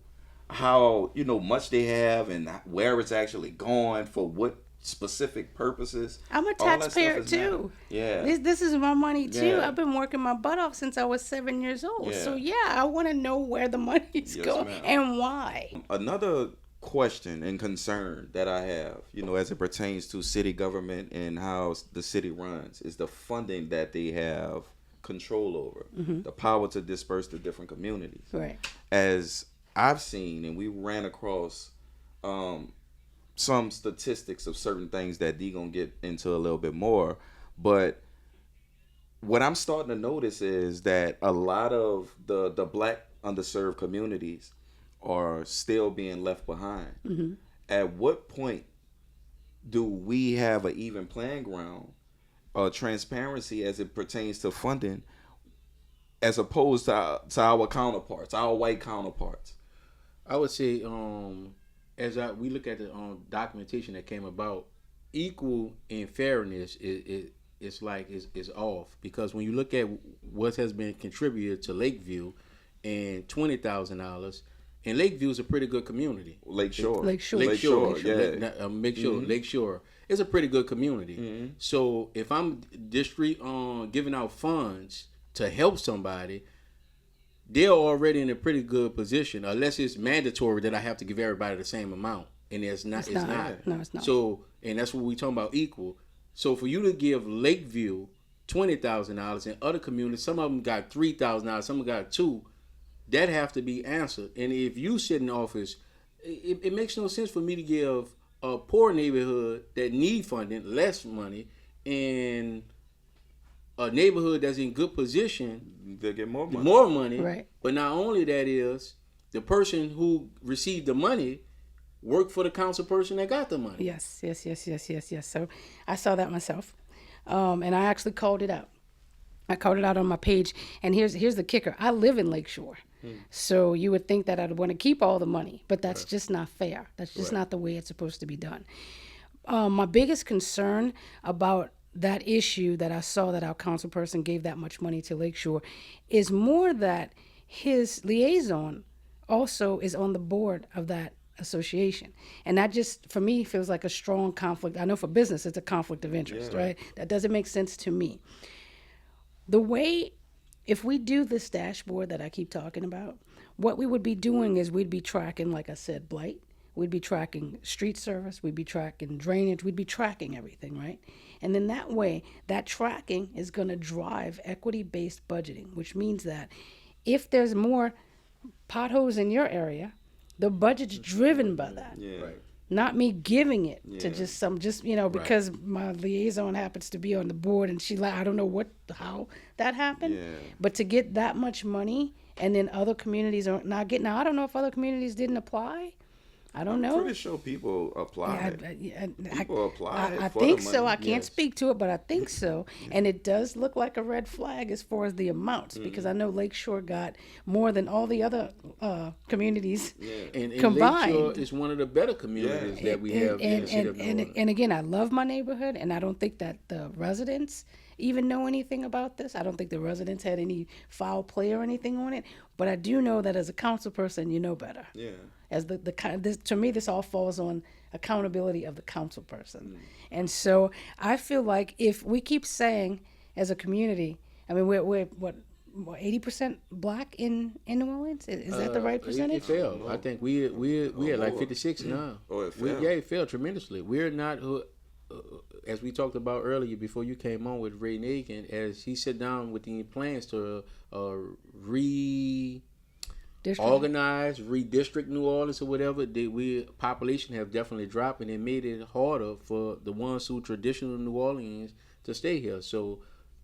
Speaker 1: how, much they have and where it's actually going for what specific purposes.
Speaker 3: I'm a taxpayer too.
Speaker 1: Yeah.
Speaker 3: This is my money too.
Speaker 1: Yeah.
Speaker 3: I've been working my butt off since I was 7 years old.
Speaker 1: Yeah.
Speaker 3: So I want to know where the money's going and why.
Speaker 1: Another question and concern that I have, as it pertains to city government and how the city runs, is the funding that they have control over, the power to disperse to different communities.
Speaker 3: Right.
Speaker 1: As I've seen, and we ran across some statistics of certain things that D gonna get into a little bit more, but what I'm starting to notice is that a lot of the black underserved communities are still being left behind. At what point do we have an even playing ground, transparency as it pertains to funding, as opposed to our counterparts, our white counterparts?
Speaker 2: I would say, we look at the documentation that came about, equal and fairness is off, because when you look at what has been contributed to Lakeview and $20,000, and Lakeview is a pretty good community.
Speaker 1: Lakeshore,
Speaker 2: yeah. Lakeshore is a pretty good community.
Speaker 1: Mm-hmm.
Speaker 2: So if I'm giving out funds to help somebody, they're already in a pretty good position, unless it's mandatory that I have to give everybody the same amount, and it's not.
Speaker 3: No, it's not.
Speaker 2: So, and that's what we talking about, equal. So for you to give Lakeview $20,000 and other communities, some of them got $3,000, some of them got $2,000, that have to be answered. And if you sit in office, it makes no sense for me to give a poor neighborhood that need funding less money, and a neighborhood that's in good position,
Speaker 1: they get more
Speaker 2: money.
Speaker 3: Right.
Speaker 2: But not only that, is the person who received the money worked for the council person that got the money.
Speaker 3: Yes. So I saw that myself, and I actually called it out. I called it out on my page, and here's the kicker. I live in Lakeshore. So you would think that I'd want to keep all the money, but that's just not fair. That's just not the way it's supposed to be done. My biggest concern about that issue that I saw that our council person gave that much money to Lakeshore is more that his liaison also is on the board of that association. And that just, for me, feels like a strong conflict. I know for business, it's a conflict of interest, right? That doesn't make sense to me. The way, if we do this dashboard that I keep talking about, what we would be doing is we'd be tracking, like I said, blight. We'd be tracking street service. We'd be tracking drainage. We'd be tracking everything, right? And then that way, that tracking is going to drive equity-based budgeting, which means that if there's more potholes in your area, the budget's driven by that.
Speaker 1: Yeah. Right.
Speaker 3: Not me giving it to because my liaison happens to be on the board and I don't know how that happened. Yeah. But to get that much money and then other communities are not getting. Now I don't know if other communities didn't apply. I don't know.
Speaker 1: I'm pretty sure people applied. People applied.
Speaker 3: I think so. I can't speak to it, but I think so. And it does look like a red flag as far as the amounts, because I know Lakeshore got more than all the other communities combined.
Speaker 2: And Lakeshore is one of the better communities that we have in the city of New Orleans.
Speaker 3: And again, I love my neighborhood, and I don't think that the residents even know anything about this. I don't think the residents had any foul play or anything on it. But I do know that as a council person, you know better. Yeah. As to me, this all falls on accountability of the council person. And so I feel like if we keep saying as a community, I mean, we're what 80% black in New Orleans? Is that the right percentage?
Speaker 2: It fell. I think we at like 56 now.
Speaker 1: Oh, it fell.
Speaker 2: It fell tremendously. We're not, as we talked about earlier before you came on with Ray Nagin, as he sat down with the plans to organize, redistrict New Orleans or whatever, population have definitely dropped, and it made it harder for the ones who traditional New Orleans to stay here. So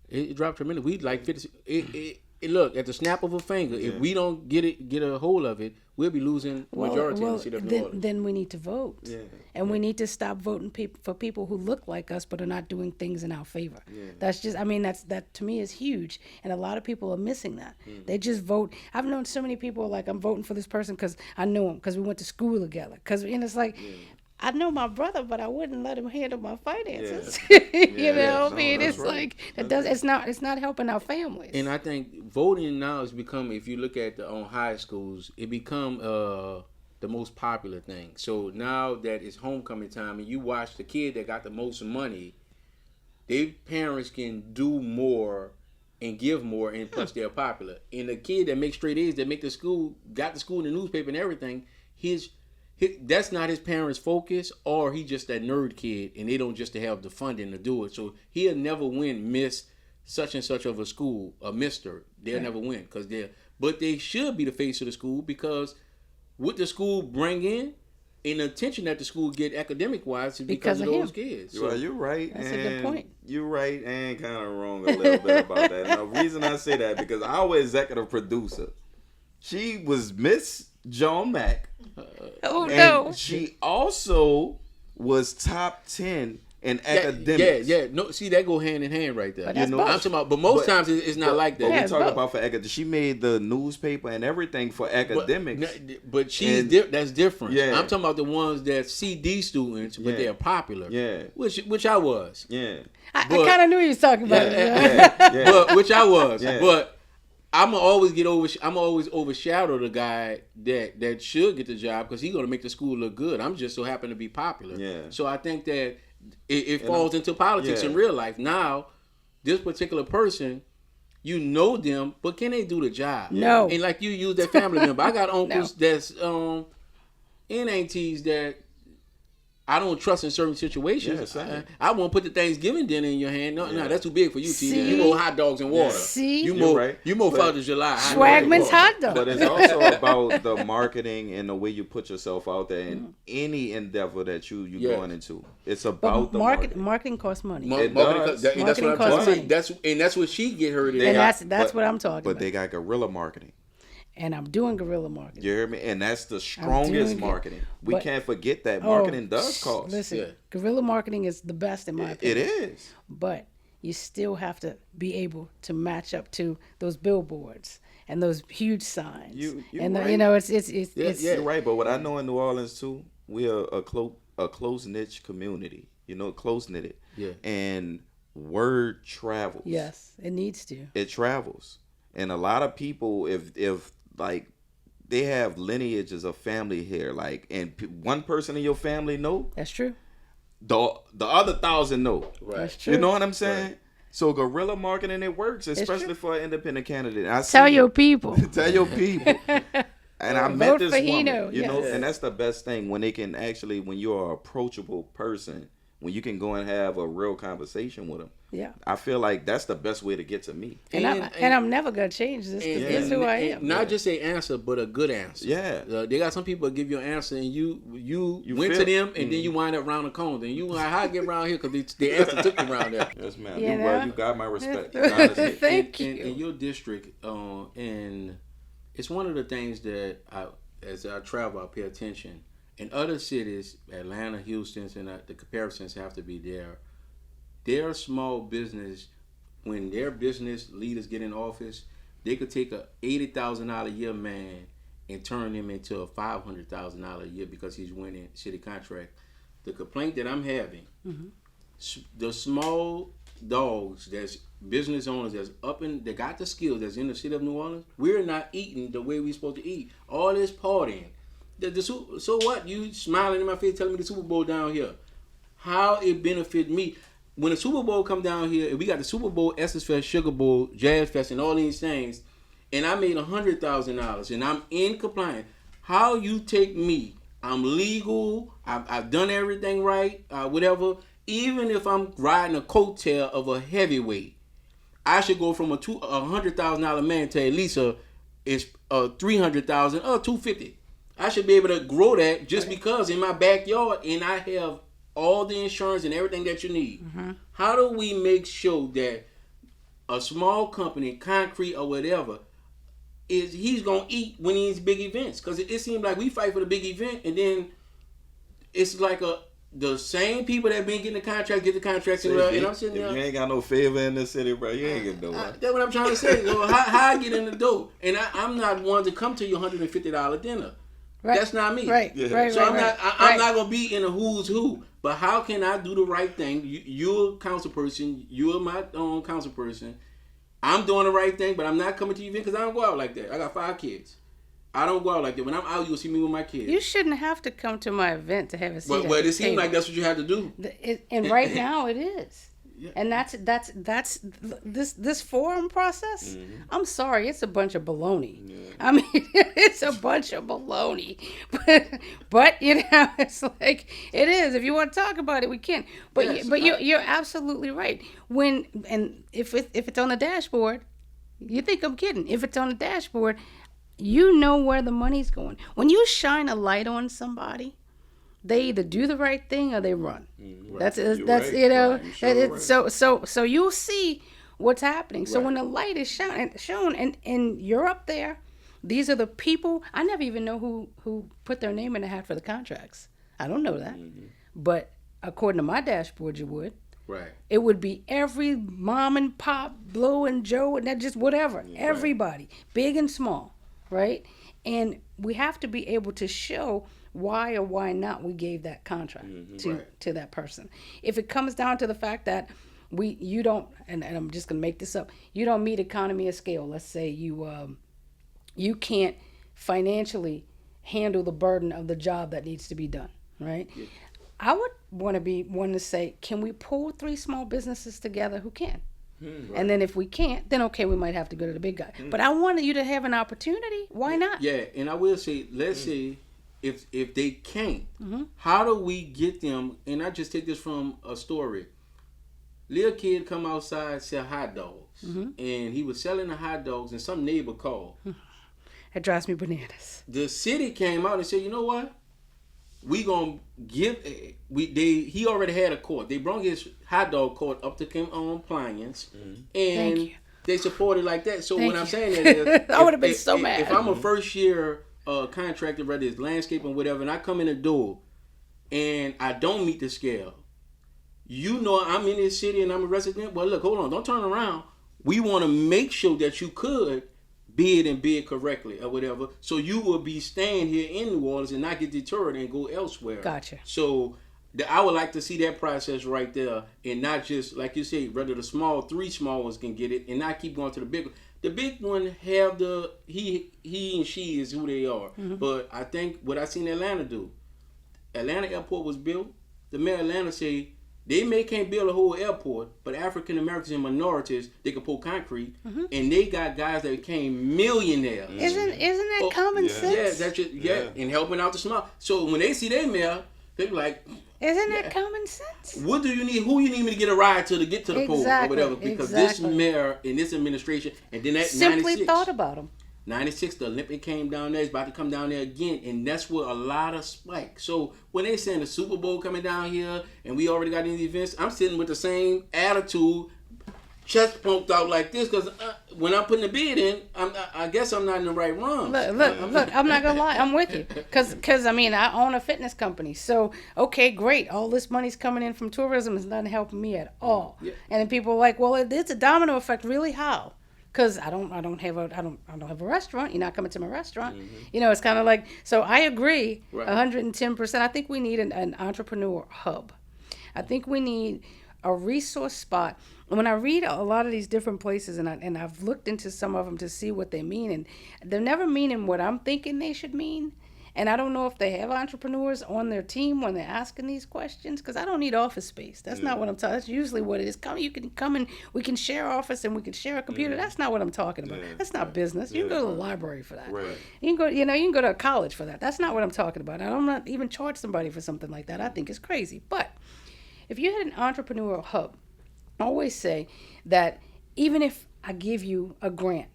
Speaker 2: it dropped tremendously. We like 50. look, at the snap of a finger, if we don't get a hold of it, we'll be losing majority in the city of New Orleans.
Speaker 3: Then we need to vote.
Speaker 1: Yeah.
Speaker 3: And we need to stop voting for people who look like us but are not doing things in our favor. Yeah. That's just, I mean, that to me is huge. And a lot of people are missing that. They just vote. I've known so many people like, I'm voting for this person because I know him, because we went to school together. And it's like, I know my brother, but I wouldn't let him handle my finances. You know, I mean, it's right. Like it's not helping our families.
Speaker 2: And I think voting now has become, if you look at on high schools, it become the most popular thing. So now that it's homecoming time, and you watch the kid that got the most money, their parents can do more and give more, and plus they're popular. And the kid that makes straight A's, that got the school in the newspaper and everything, that's not his parents' focus, or he just that nerd kid, and they don't just have the funding to do it. So he'll never win Miss such and such of a school, a Mister. They'll never win but they should be the face of the school, because what the school bring in and the attention that the school get academic wise is because of those kids.
Speaker 1: So, you're right.
Speaker 3: That's a good point.
Speaker 1: You're right and kind of wrong a little bit about that. And the reason I say that, because our executive producer, she was Miss Joan Mack. She also was top 10 in academics.
Speaker 2: No, see, that go hand in hand right there.
Speaker 3: But I'm
Speaker 2: talking about, but most times it's not like that.
Speaker 1: But we talk about for academics. She made the newspaper and everything for academics.
Speaker 2: But that's different. Yeah. I'm talking about the ones that CD students, but they're popular.
Speaker 1: Yeah.
Speaker 2: Which I was.
Speaker 1: Yeah.
Speaker 3: I kind of knew he was talking about
Speaker 2: it. But which I was. Yeah. But I'm always overshadow the guy that should get the job, because he's gonna make the school look good. I'm just so happen to be popular. Yeah. So I think that it falls into politics in real life. Now, this particular person, you know them, but can they do the job?
Speaker 3: No.
Speaker 2: And like you use that family member. I got uncles that's and aunties that I don't trust in certain situations. I won't put the Thanksgiving dinner in your hand. No, that's too big for you, T. You more hot dogs and water.
Speaker 3: See?
Speaker 2: You more 4th of July.
Speaker 3: Swagman's hot dogs.
Speaker 1: But it's also about the marketing and the way you put yourself out there in any endeavor that you're going into. It's about the marketing.
Speaker 3: Marketing costs money.
Speaker 2: That's what I'm talking about. That's what she get her to.
Speaker 3: And that's what I'm talking about.
Speaker 1: But they got guerrilla marketing.
Speaker 3: And I'm doing guerrilla marketing.
Speaker 1: You hear me? And that's the strongest marketing. We can't forget that marketing does cost.
Speaker 3: Listen, guerrilla marketing is the best in my opinion.
Speaker 1: It is.
Speaker 3: But you still have to be able to match up to those billboards and those huge signs. You're right. You know, it's
Speaker 1: you're right. But what I know in New Orleans too, we are a close niche community. You know, close knitted. Yeah. And word travels.
Speaker 3: Yes, it needs to.
Speaker 1: It travels, and a lot of people, if like, they have lineages of family here, like, and one person in your family know.
Speaker 3: That's true.
Speaker 1: The other 1,000 know.
Speaker 2: Right.
Speaker 3: That's true.
Speaker 1: You know what I'm saying? Right. So guerrilla marketing, it works, especially for an independent candidate.
Speaker 3: Tell your people.
Speaker 1: Tell your people. And I met this woman,
Speaker 3: Heno.
Speaker 1: You know, and that's the best thing, when they can actually, when you're an approachable person, when you can go and have a real conversation with them.
Speaker 3: Yeah,
Speaker 1: I feel like that's the best way to get to me.
Speaker 3: And I'm never gonna change this. This is who I am.
Speaker 2: Not just a answer, but a good answer.
Speaker 1: Yeah,
Speaker 2: they got some people that give you an answer, and you went to them, and then you wind up around the corner. Then you like, how I get around here, because the answer took me around there.
Speaker 1: Yes, ma'am. You got my respect. Thank
Speaker 3: you.
Speaker 2: In your district, and it's one of the things that as I travel, I pay attention. In other cities, Atlanta, Houston, and the comparisons have to be there. Their small business, when their business leaders get in office, they could take a $80,000 a year man and turn him into a $500,000 a year because he's winning city contract. The complaint that I'm having, the small dogs that's business owners that's they got the skills that's in the city of New Orleans, we're not eating the way we're supposed to eat. All this partying. So what? You smiling in my face telling me the Super Bowl down here. How it benefit me. When the Super Bowl come down here, and we got the Super Bowl, Essence Fest, Sugar Bowl, Jazz Fest, and all these things, and I made $100,000, and I'm in compliance. How you take me? I'm legal. I've done everything right. Whatever. Even if I'm riding a coattail of a heavyweight, I should go from a $100,000 man to at least a $300,000 or $250,000. I should be able to grow that just because in my backyard, and I have all the insurance and everything that you need. How do we make sure that a small company, concrete or whatever, he's gonna eat when these big events. Because it seems like we fight for the big event, and then it's like the same people that been getting the contract get the contracts, and I'm sitting there.
Speaker 1: If you ain't got no favor in the city, bro, you ain't getting no.
Speaker 2: That's what I'm trying to say. So how I get in the door, and I'm not one to come to your $150 dinner. Right. That's not me.
Speaker 3: Right. Yeah. Right.
Speaker 2: So
Speaker 3: right,
Speaker 2: I'm not gonna be in a who's who. But how can I do the right thing? You're a council person. You're my own council person. I'm doing the right thing, but I'm not coming to your event because I don't go out like that. I got 5 kids. I don't go out like that. When I'm out, you'll see me with my kids.
Speaker 3: You shouldn't have to come to my event to have a seat.
Speaker 2: Well, it seems like that's what you have to do.
Speaker 3: And right now it is. Yeah. And that's this forum process. Mm-hmm. I'm sorry, it's a bunch of baloney. Yeah. I mean, it's a bunch of baloney. But it's like it is. If you want to talk about it, we can. But yes, you're absolutely right. If it's on the dashboard, you think I'm kidding. If it's on the dashboard, you know where the money's going. When you shine a light on somebody, they either do the right thing or they run. Right. That's right. You know. Right. So you'll see what's happening. So when the light is shown, and you're up there, these are the people. I never even know who put their name in the hat for the contracts. I don't know that, but according to my dashboard, you would.
Speaker 2: Right.
Speaker 3: It would be every mom and pop, Blow and Joe, and that just whatever. Right. Everybody, big and small, right? And we have to be able to show why or why not we gave that contract to that person. If it comes down to the fact that you don't, and I'm just gonna make this up, you don't meet economy of scale. Let's say you can't financially handle the burden of the job that needs to be done, right? Yeah. I would want to say, can we pull 3 small businesses together who can? Right. And then if we can't, then okay, we might have to go to the big guy. But I wanted you to have an opportunity. Why not?
Speaker 2: Yeah, and I will say, let's say if they can't, how do we get them? And I just take this from a story. Little kid come outside, sell hot dogs, and he was selling the hot dogs, and some neighbor called.
Speaker 3: It drives me bananas.
Speaker 2: The city came out and said, you know what? We gonna give he already had a court. They brought his hot dog court up to compliance, and they supported like that. So what I'm saying is,
Speaker 3: I would have been so mad.
Speaker 2: If I'm a first year contractor, whether it's landscaping, whatever, and I come in the door and I don't meet the scale, you know I'm in this city and I'm a resident. Well, look, hold on, don't turn around. We want to make sure that you could bid correctly or whatever, so you will be staying here in New Orleans and not get deterred and go elsewhere.
Speaker 3: Gotcha.
Speaker 2: So I would like to see that process right there, and not just like you say, whether the 3 small ones can get it, and not keep going to the big one. The big one have he and she is who they are. But I think what I seen Atlanta do, Atlanta airport was built. The mayor of Atlanta say they can't build a whole airport, but African Americans and minorities, they can pull concrete, and they got guys that became millionaires.
Speaker 3: Isn't that common sense?
Speaker 2: Yeah, that's just and helping out the small. So when they see their mayor, they be like,
Speaker 3: isn't that common sense?
Speaker 2: What do you need? Who you need me to get a ride to get to the pool or whatever? Because this mayor and this administration, and then that
Speaker 3: simply
Speaker 2: 96,
Speaker 3: thought about them.
Speaker 2: 96, the Olympic came down there. It's about to come down there again, and that's where a lot of spike. So when they saying the Super Bowl coming down here, and we already got these events, I'm sitting with the same attitude, chest pumped out like this, because when I'm putting the bid in, I guess I'm not in the right run.
Speaker 3: Look, I'm not gonna lie, I'm with you, because I mean, I own a fitness company, so okay, great, all this money's coming in from tourism is not helping me at all. Yeah. And then people are like, well, it's a domino effect. Really, how? Because I don't have a restaurant. You're not coming to my restaurant. You know, it's kind of like, so I agree 110%. I think we need an entrepreneur hub. I think we need a resource spot. When I read a lot of these different places, and I've looked into some of them to see what they mean, and they're never meaning what I'm thinking they should mean. And I don't know if they have entrepreneurs on their team when they're asking these questions, because I don't need office space. That's not what I'm talking. That's usually what it is. You can come and we can share office and we can share a computer. That's not what I'm talking about. That's not business. You can go to the library for that. Right. You can go to a college for that. That's not what I'm talking about. I'm not even charge somebody for something like that. I think it's crazy. But if you had an entrepreneurial hub, I always say that even if I give you a grant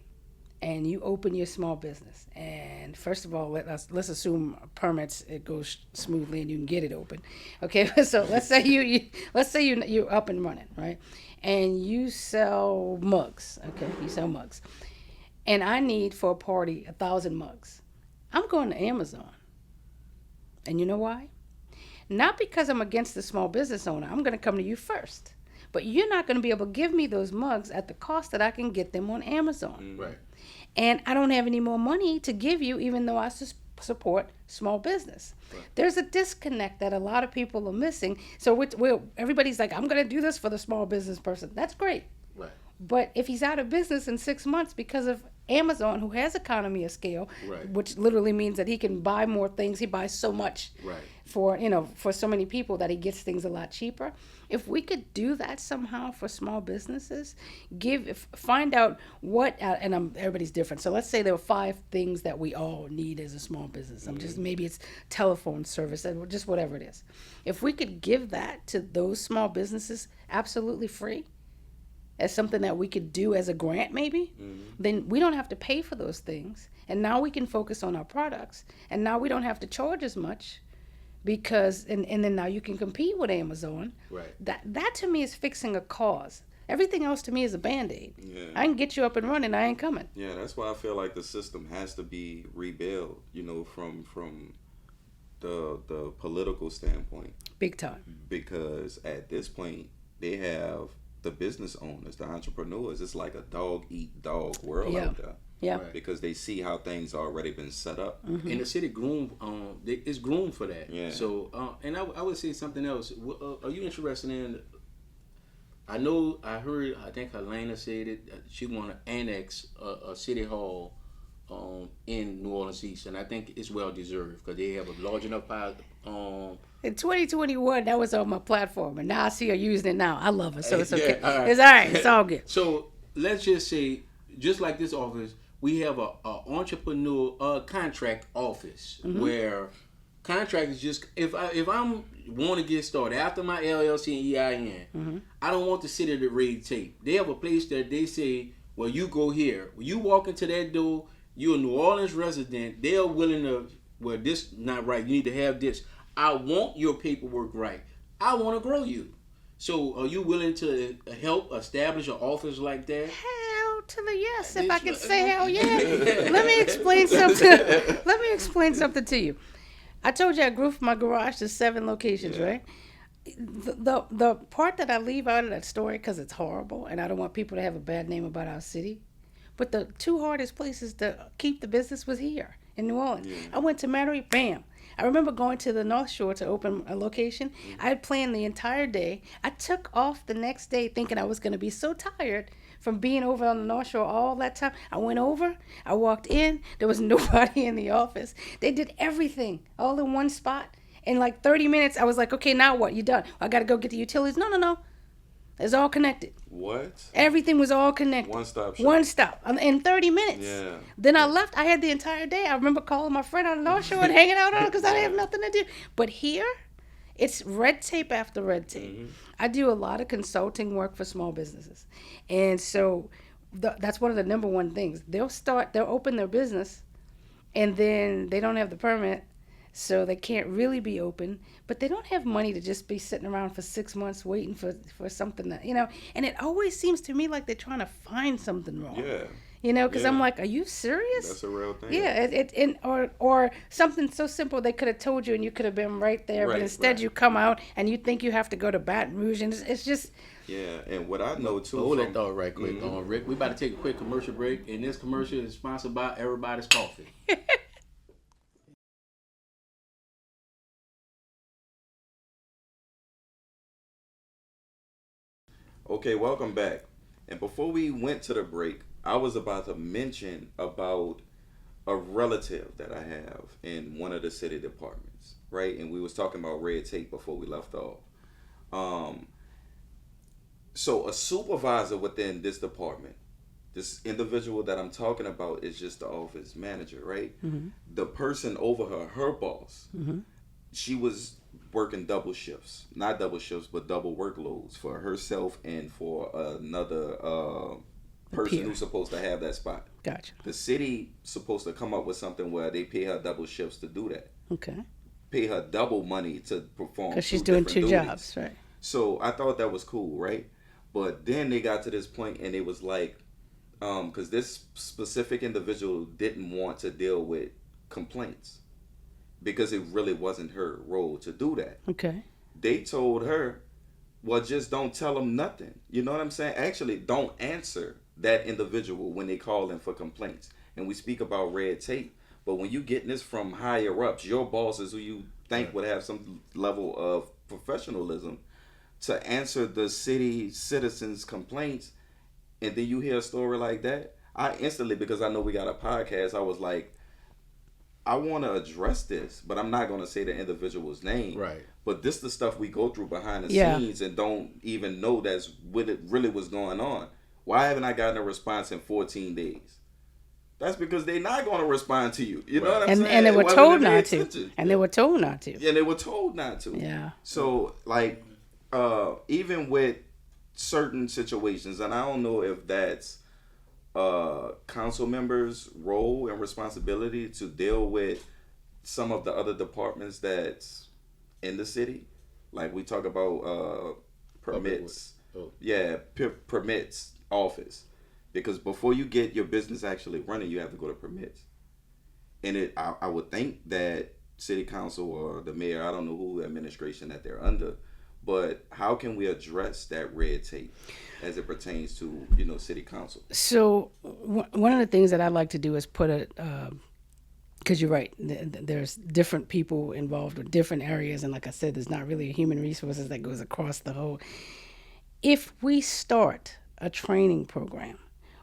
Speaker 3: and you open your small business and And first of all, let's assume permits, it goes smoothly and you can get it open. Okay, so let's say you're up and running, right? And you sell mugs. Okay, you sell mugs, and I need for a party 1,000 mugs. I'm going to Amazon, and you know why? Not because I'm against the small business owner. I'm going to come to you first, but you're not going to be able to give me those mugs at the cost that I can get them on Amazon.
Speaker 2: Right.
Speaker 3: And I don't have any more money to give you, even though I support small business. Right. There's a disconnect that a lot of people are missing. So everybody's like, I'm going to do this for the small business person. That's great.
Speaker 2: Right.
Speaker 3: But if he's out of business in 6 months because of Amazon, who has economy of scale,
Speaker 2: right.
Speaker 3: which literally means that he can buy more things. He buys so much
Speaker 2: right.
Speaker 3: for so many people that he gets things a lot cheaper. If we could do that somehow for small businesses, find out what, everybody's different. So let's say there are 5 things that we all need as a small business. Maybe it's telephone service, just whatever it is. If we could give that to those small businesses absolutely free, as something that we could do as a grant maybe, then we don't have to pay for those things. And now we can focus on our products. And now we don't have to charge as much because, and then now you can compete with Amazon.
Speaker 2: Right.
Speaker 3: That to me is fixing a cause. Everything else to me is a Band-Aid.
Speaker 1: Yeah.
Speaker 3: I can get you up and running, I ain't coming.
Speaker 1: Yeah, that's why I feel like the system has to be rebuilt, from the political standpoint.
Speaker 3: Big time.
Speaker 1: Because at this point, they have the business owners, the entrepreneurs, it's like a dog-eat-dog world out there.
Speaker 3: Yeah.
Speaker 2: Right.
Speaker 1: Because they see how things already been set up.
Speaker 2: Mm-hmm. And the city it's groomed for that.
Speaker 1: Yeah.
Speaker 2: So, and I would say something else. Are you interested in, I think Helena said it, she want to annex a city hall in New Orleans East, and I think it's well deserved because they have a large enough
Speaker 3: in 2021, that was on my platform, and now I see her using it now. I love it, so it's okay.
Speaker 2: Yeah, all right.
Speaker 3: It's all right. It's all good.
Speaker 2: So let's just say, just like this office, we have a entrepreneur contract office where contractors just if I'm want to get started after my LLC and EIN, I don't want the city to red tape. They have a place that they say, well, you go here. When you walk into that door, you're a New Orleans resident. They are willing to, well, this not right. You need to have this. I want your paperwork right. I want to grow you. So are you willing to help establish an office like that?
Speaker 3: Hell to the yes, if I could say hell yeah. Let me explain something. Let me explain something to you. I told you I grew from my garage to 7 locations, right? The part that I leave out of that story, because it's horrible, and I don't want people to have a bad name about our city, but the 2 hardest places to keep the business was here in New Orleans. Yeah. I went to Metairie, bam. I remember going to the North Shore to open a location. I had planned the entire day. I took off the next day thinking I was going to be so tired from being over on the North Shore all that time. I went over. I walked in. There was nobody in the office. They did everything all in one spot. In like 30 minutes, I was like, okay, now what? You done? I got to go get the utilities. No. It's all connected.
Speaker 1: What?
Speaker 3: Everything was all connected.
Speaker 1: One stop shop.
Speaker 3: One stop. In 30 minutes.
Speaker 1: Yeah.
Speaker 3: Then I left. I had the entire day. I remember calling my friend on the North Shore and hanging out on it because I didn't have nothing to do. But here, it's red tape after red tape. I do a lot of consulting work for small businesses. And so that's one of the number one things. They'll open their business, and then they don't have the permit. So they can't really be open, but they don't have money to just be sitting around for 6 months waiting for something that, and it always seems to me like they're trying to find something wrong.
Speaker 1: Yeah.
Speaker 3: Because I'm like, are you serious?
Speaker 1: That's a real thing.
Speaker 3: Yeah, or something so simple they could have told you and you could have been right there, but instead you come out and you think you have to go to Baton Rouge, and it's just...
Speaker 1: Yeah, and what I know too...
Speaker 2: Hold that thought right quick, Rick. We about to take a quick commercial break, and this commercial is sponsored by EraBody's Coffee.
Speaker 1: Okay, welcome back. And before we went to the break, I was about to mention about a relative that I have in one of the city departments, right? And we was talking about red tape before we left off. So a supervisor within this department, this individual that I'm talking about is just the office manager, right? The person over her boss, she was working double shifts, not double shifts, but double workloads for herself and for another person who's supposed to have that spot.
Speaker 3: Gotcha.
Speaker 1: The city supposed to come up with something where they pay her double shifts to do that.
Speaker 3: Okay.
Speaker 1: Pay her double money to perform.
Speaker 3: Because she's
Speaker 1: 2
Speaker 3: doing
Speaker 1: different
Speaker 3: 2
Speaker 1: duties.
Speaker 3: jobs, right?
Speaker 1: So I thought that was cool, right? But then they got to this point and it was like, because this specific individual didn't want to deal with complaints because it really wasn't her role to do that.
Speaker 3: Okay.
Speaker 1: They told her, well, just don't tell them nothing. You know what I'm saying? Actually, don't answer that individual when they call in for complaints. And we speak about red tape, but when you getting this from higher ups, your bosses who you think would have some level of professionalism to answer the city citizens' complaints, and then you hear a story like that, I instantly, because I know we got a podcast, I was like, I want to address this, but I'm not going to say the individual's name.
Speaker 2: Right.
Speaker 1: But this is the stuff we go through behind the
Speaker 3: Yeah.
Speaker 1: scenes and don't even know that's what it really was going on. Why haven't I gotten a response in 14 days? That's because they're not going to respond to you. You know what I'm saying?
Speaker 3: And they
Speaker 1: It
Speaker 3: were
Speaker 1: wasn't
Speaker 3: told
Speaker 1: in their
Speaker 3: not to.
Speaker 1: intention.
Speaker 3: And they were told not to.
Speaker 1: And they were told not to.
Speaker 3: Yeah.
Speaker 1: So, like, even with certain situations, and I don't know if that's council members' role and responsibility to deal with some of the other departments that's in the city. Like we talk about permits. Permits office. Because before you get your business actually running, you have to go to permits. And I would think that city council or the mayor, I don't know who administration that they're under, but how can we address that red tape as it pertains to, city council?
Speaker 3: So one of the things that I like to do is put because you're right, there's different people involved with different areas, and like I said, there's not really a human resources that goes across the whole. If we start a training program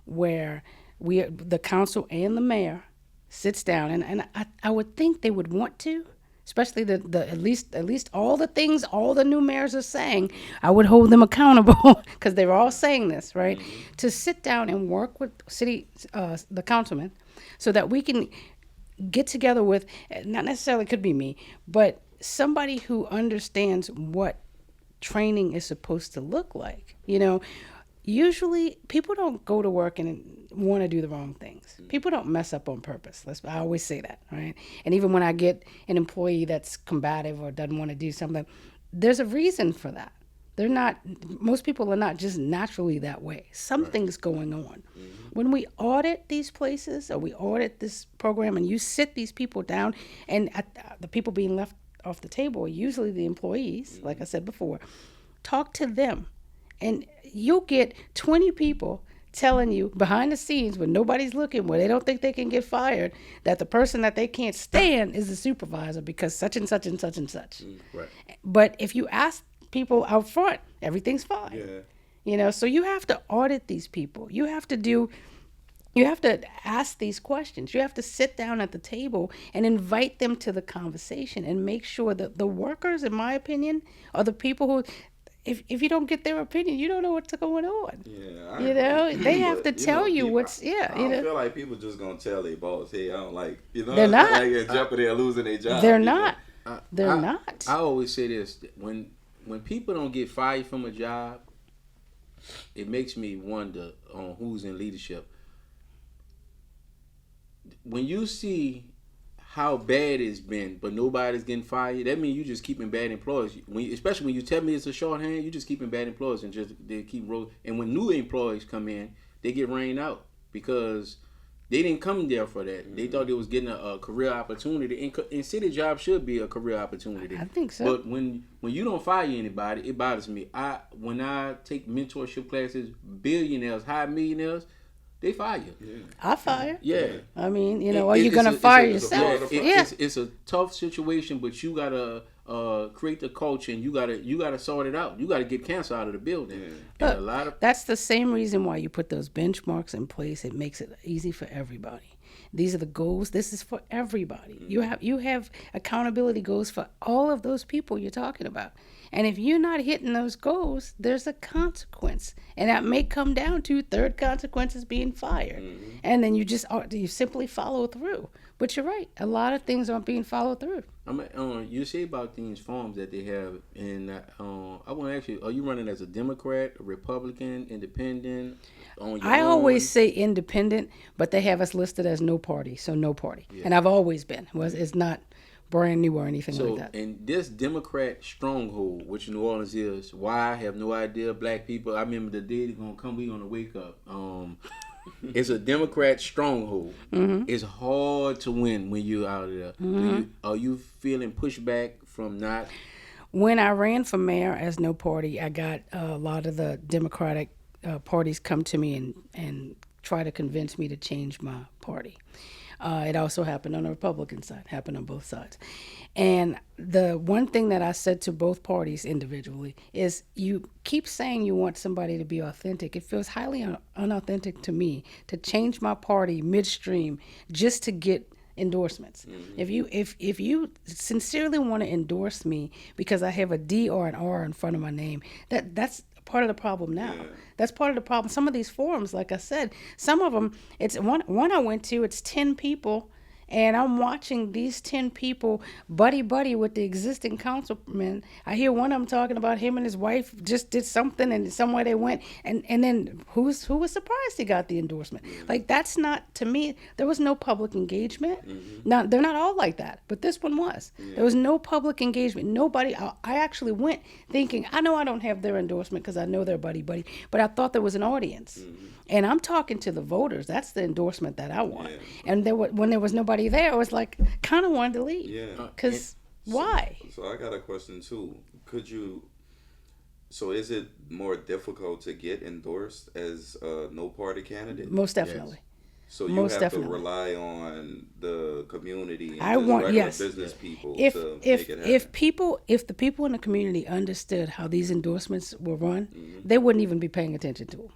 Speaker 3: where the council and the mayor sits down, and I would think they would want to, especially the at least all the things all the new mayors are saying, I would hold them accountable because they're all saying this, right? Mm-hmm. To sit down and work with the councilman so that we can get together with, not necessarily could be me, but somebody who understands what training is supposed to look like. Usually people don't go to work and want to do the wrong things. People don't mess up on purpose. I always say that, right? And even when I get an employee that's combative or doesn't want to do something, there's a reason for that. Most people are not just naturally that way. Something's going on. Mm-hmm. When we audit these places or we audit this program and you sit these people down, and the people being left off the table are usually the employees, mm-hmm. like I said before, talk to them. And you'll get 20 people telling you behind the scenes when nobody's looking, where they don't think they can get fired, that the person that they can't stand is the supervisor because such and such and such and such. Right. But if you ask people out front, everything's fine. Yeah. So you have to audit these people. You have to ask these questions. You have to sit down at the table and invite them to the conversation and make sure that the workers, in my opinion, are the people who, if you don't get their opinion, you don't know what's going on. Yeah, they have to tell you what's. I
Speaker 1: don't feel like people just gonna tell their boss, "Hey, I don't like."
Speaker 3: They're not.
Speaker 1: Like in jeopardy of losing their job.
Speaker 3: They're not. They're not.
Speaker 2: I always say this: when people don't get fired from a job, it makes me wonder on who's in leadership. When you see how bad it's been, but nobody's getting fired, that means you just keeping bad employees. Especially when you tell me it's a shorthand, you just keeping bad employees and just they keep rolling. And when new employees come in, they get rained out because they didn't come there for that. Mm-hmm. They thought they was getting a career opportunity. And city jobs should be a career opportunity.
Speaker 3: I think so.
Speaker 2: But when you don't fire anybody, it bothers me. When I take mentorship classes, billionaires, high millionaires, they fire you.
Speaker 3: Yeah. I fire.
Speaker 2: Yeah.
Speaker 3: I mean, or you're going to fire yourself.
Speaker 2: It's a tough situation, but you got to create the culture and you got to sort it out. You got to get cancer out of the building. Yeah. And
Speaker 3: that's the same reason why you put those benchmarks in place. It makes it easy for everybody. These are the goals. This is for everybody. Mm-hmm. You have accountability goals for all of those people you're talking about. And if you're not hitting those goals, there's a consequence. And that may come down to third consequences being fired. Mm-hmm. And then you simply follow through. But you're right. A lot of things aren't being followed through.
Speaker 2: I mean, you say about these forms that they have, and I want to ask you: are you running as a Democrat, a Republican, Independent? On your
Speaker 3: I
Speaker 2: own?
Speaker 3: always say independent, but they have us listed as no party, so no party.
Speaker 2: Yeah.
Speaker 3: And I've always been. It's not brand new or anything
Speaker 2: So,
Speaker 3: like that.
Speaker 2: in this Democrat stronghold, which New Orleans is, why I have no idea. Black people, I remember the day they're gonna come, we gonna wake up. It's a Democrat stronghold.
Speaker 3: Mm-hmm.
Speaker 2: It's hard to win when you're out of there. Are you feeling pushback from not?
Speaker 3: When I ran for mayor as no party, I got a lot of the Democratic parties come to me and try to convince me to change my party. It also happened on the Republican side, happened on both sides. And the one thing that I said to both parties individually is, you keep saying you want somebody to be authentic. It feels highly unauthentic to me to change my party midstream just to get endorsements. Mm-hmm. If you sincerely want to endorse me because I have a D or an R in front of my name, that's part of the problem now. Yeah. That's part of the problem. Some of these forums, like I said, some of them, it's one I went to, it's 10 people, and I'm watching these 10 people buddy with the existing councilman. I hear one of them talking about him and his wife just did something and somewhere they went, and then who was surprised he got the endorsement? Mm-hmm. Like, that's not, to me, there was no public engagement. Mm-hmm. Now, they're not all like that, but this one was. Yeah. There was no public engagement. Nobody, I actually went thinking, I know I don't have their endorsement because I know they're buddy, but I thought there was an audience. Mm-hmm. And I'm talking to the voters. That's the endorsement that I want. Yeah. And when there was nobody there, I was like, kind of wanted to leave.
Speaker 1: Yeah.
Speaker 3: Because why?
Speaker 1: So I got a question too. So is it more difficult to get endorsed as a no party candidate?
Speaker 3: Most definitely.
Speaker 1: Yes. So you have to rely on the community and business people to make it happen. If the people in the community understood how these endorsements were run, mm-hmm. they wouldn't even be paying attention to them.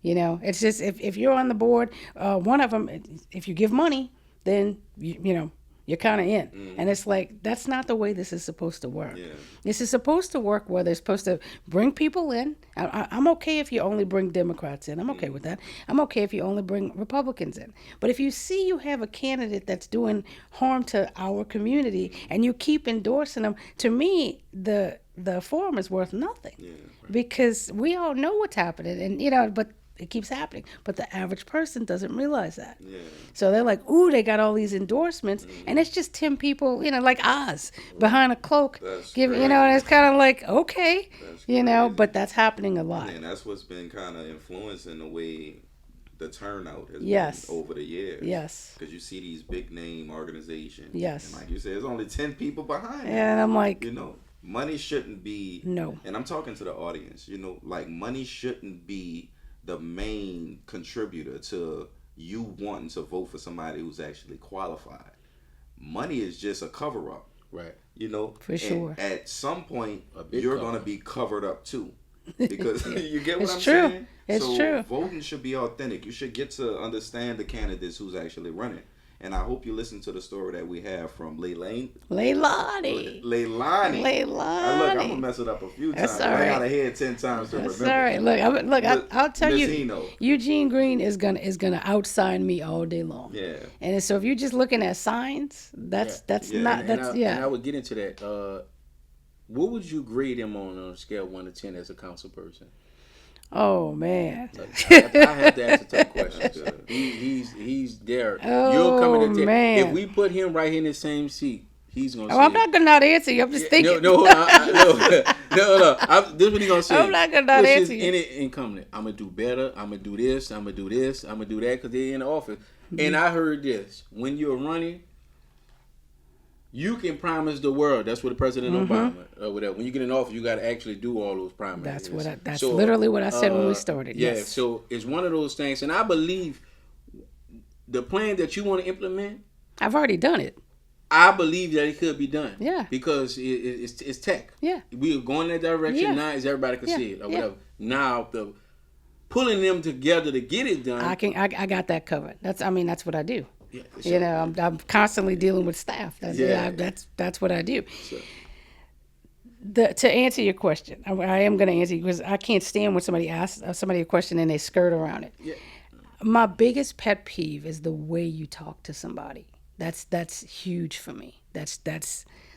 Speaker 1: You know, it's just if you're on the board, one of them, if you give money, then you're kind of in. Mm. And it's like, that's not the way this is supposed to work. Yeah. This is supposed to work where they're supposed to bring people in. I'm okay if you only bring Democrats in. I'm okay with that. I'm okay if you only bring Republicans in. But if you see you have a candidate that's doing harm to our community and you keep endorsing them, to me, the forum is worth nothing. Yeah, right. Because we all know what's happening. And, but it keeps happening, but the average person doesn't realize that. Yeah. So they're like, ooh, they got all these endorsements, and it's just 10 people, like Oz, behind a cloak. And it's kind of like, okay, but that's happening a lot. And that's what's been kind of influencing the way the turnout has been over the years.
Speaker 3: Yes.
Speaker 1: Because you see these big name organizations.
Speaker 3: Yes.
Speaker 1: And like you said, there's only 10 people behind it.
Speaker 3: And I'm like,
Speaker 1: money shouldn't be.
Speaker 3: No.
Speaker 1: And I'm talking to the audience, like money shouldn't be the main contributor to you wanting to vote for somebody who's actually qualified. Money is just a cover up.
Speaker 2: Right.
Speaker 3: For sure.
Speaker 1: At some point, you're going to be covered up too. Because you get what I'm
Speaker 3: true.
Speaker 1: saying?
Speaker 3: It's true.
Speaker 1: Voting should be authentic. You should get to understand the candidates who's actually running. And I hope you listen to the story that we have from Leilani.
Speaker 3: Leilani.
Speaker 1: Look, I'm going to mess it up a few times.
Speaker 3: All right.
Speaker 1: I got to hear it 10 times to remember.
Speaker 3: All right. Look, I'll tell you, Heno. Eugene Green is gonna outsign me all day long. Yeah. And so if you're just looking at signs, that's not.
Speaker 2: And I would get into that. What would you grade him on a scale of 1 to 10 as a council person?
Speaker 3: Oh man!
Speaker 2: I have to ask a tough question. He's there.
Speaker 3: Oh,
Speaker 2: you're coming to
Speaker 3: man!
Speaker 2: If we put him right in the same seat, he's gonna.
Speaker 3: I'm not gonna not answer you. I'm just thinking.
Speaker 2: No. This is what he's gonna say.
Speaker 3: I'm not gonna not answer you.
Speaker 2: Incoming. I'm gonna do better. I'm gonna do this. I'm gonna do this. I'm gonna do that because they're in the office. Mm-hmm. And I heard this: when you're running, you can promise the world. That's what President Obama or whatever. When you get in office, you got to actually do all those primaries.
Speaker 3: That's literally what I said when we started.
Speaker 2: Yeah.
Speaker 3: Yes.
Speaker 2: So it's one of those things, and I believe the plan that you want to implement.
Speaker 3: I've already done it.
Speaker 2: I believe that it could be done.
Speaker 3: Yeah.
Speaker 2: Because it's tech.
Speaker 3: Yeah.
Speaker 2: We are going that direction.
Speaker 3: Yeah.
Speaker 2: Now, as everybody can see it or whatever. Now the pulling them together to get it done.
Speaker 3: I got that covered. That's what I do.
Speaker 2: Yeah, sure.
Speaker 3: I'm constantly dealing with staff. That's what I do. Sure. To answer your question, I am going to answer you because I can't stand when somebody asks somebody a question and they skirt around it. Yeah. My biggest pet peeve is the way you talk to somebody. That's huge for me. That's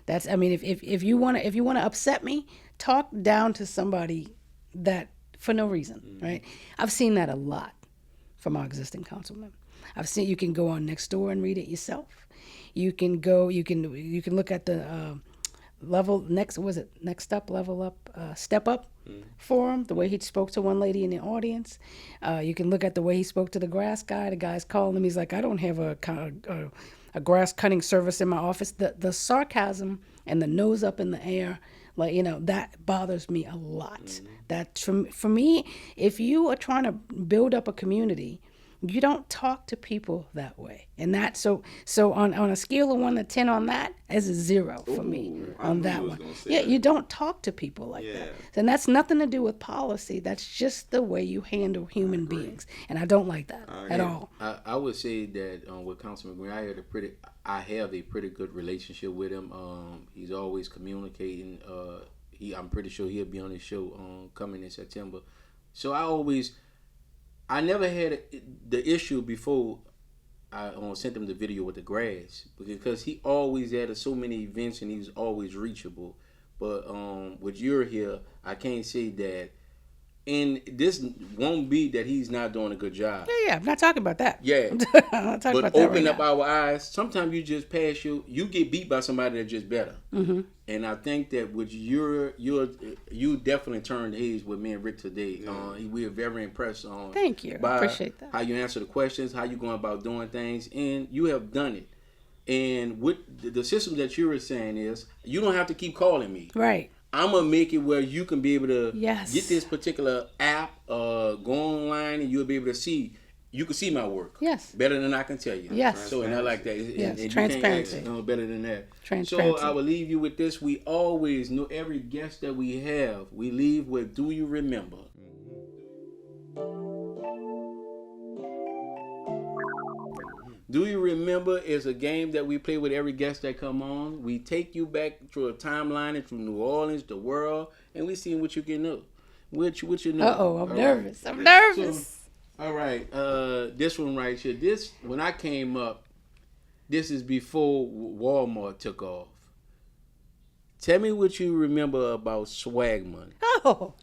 Speaker 3: I mean, if you wanna upset me, talk down to somebody that for no reason, right? I've seen that a lot from our existing councilmen. I've seen you can go on Nextdoor and read it yourself. You can go. You can look at the next up level up step up forum, the way he spoke to one lady in the audience. You can look at the way he spoke to the grass guy. The guy's calling him, he's like, I don't have a grass cutting service in my office. The sarcasm and the nose up in the air, like, that bothers me a lot. That for me, if you are trying to build up a community, you don't talk to people that way. And that so on a scale of 1 to 10 on that is a 0 for me on that one. Yeah, you don't talk to people like that. And that's nothing to do with policy. That's just the way you handle human beings. And I don't like that at all.
Speaker 2: I would say that with Councilman Green, I have a pretty good relationship with him. He's always communicating. I'm pretty sure he'll be on his show coming in September. So I never had the issue before I sent him the video with the grass, because he always had so many events and he was always reachable. But with you're here, I can't say that. And this won't be that he's not doing a good job.
Speaker 3: Yeah, I'm not talking about that.
Speaker 2: Yeah.
Speaker 3: I'm not talking
Speaker 2: but
Speaker 3: about that
Speaker 2: open
Speaker 3: right
Speaker 2: up
Speaker 3: now.
Speaker 2: our eyes. Sometimes you just pass you get beat by somebody that's just better. Mm-hmm. And I think that with you definitely turned heads with me and Rick today. We are very impressed
Speaker 3: Thank you. I appreciate that.
Speaker 2: How you answer the questions, how you going about doing things, and you have done it. And with the system that you were saying is, you don't have to keep calling me.
Speaker 3: Right.
Speaker 2: I'm gonna make it where you can be able to
Speaker 3: Yes.
Speaker 2: get this particular app, go online, and you'll be able to see. You can see my work.
Speaker 3: Yes.
Speaker 2: Better than I can tell you.
Speaker 3: Yes.
Speaker 2: So, and I like that.
Speaker 3: Yes.
Speaker 2: And
Speaker 3: Transparency.
Speaker 2: You can't ask better than that.
Speaker 3: Transparency.
Speaker 2: So I will leave you with this. We always know every guest that we have, we leave with, do you remember? Do you remember is a game that we play with every guest that come on. We take you back through a timeline and through New Orleans, the world, and we see what you can know. What you know.
Speaker 3: Uh-oh, I'm
Speaker 2: All
Speaker 3: nervous.
Speaker 2: right.
Speaker 3: I'm nervous.
Speaker 2: So, all right. This one right here. This, when I came up, this is before Walmart took off. Tell me what you remember about Swagman.
Speaker 3: Oh,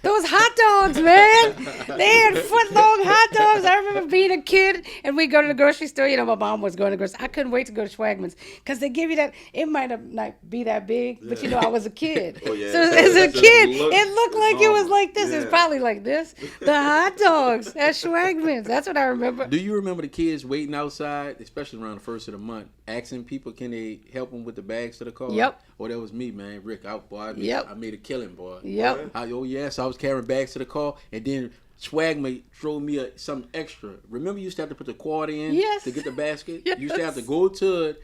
Speaker 3: those hot dogs, man. They had foot-long hot dogs. I remember being a kid and we'd go to the grocery store. My mom was going to the grocery. I couldn't wait to go to Swagman's because they give you that. It might have not be that big, but I was a kid.
Speaker 1: Oh, yeah.
Speaker 3: So as a kid,
Speaker 1: It
Speaker 3: it looked like it was like this.
Speaker 1: Yeah.
Speaker 3: It's probably like this. The hot dogs at Swagman's. That's what I remember.
Speaker 2: Do you remember the kids waiting outside, especially around the first of the month, asking people, can they help them with the bags to the car?
Speaker 3: Yep.
Speaker 2: Oh, that was me, man. Rick, I made a killing, boy.
Speaker 3: Yep.
Speaker 2: So I was carrying bags to the car, and then Swagman threw me something extra. Remember, you used to have to put the quarter in to get the basket?
Speaker 3: Yes.
Speaker 2: You used to have to go to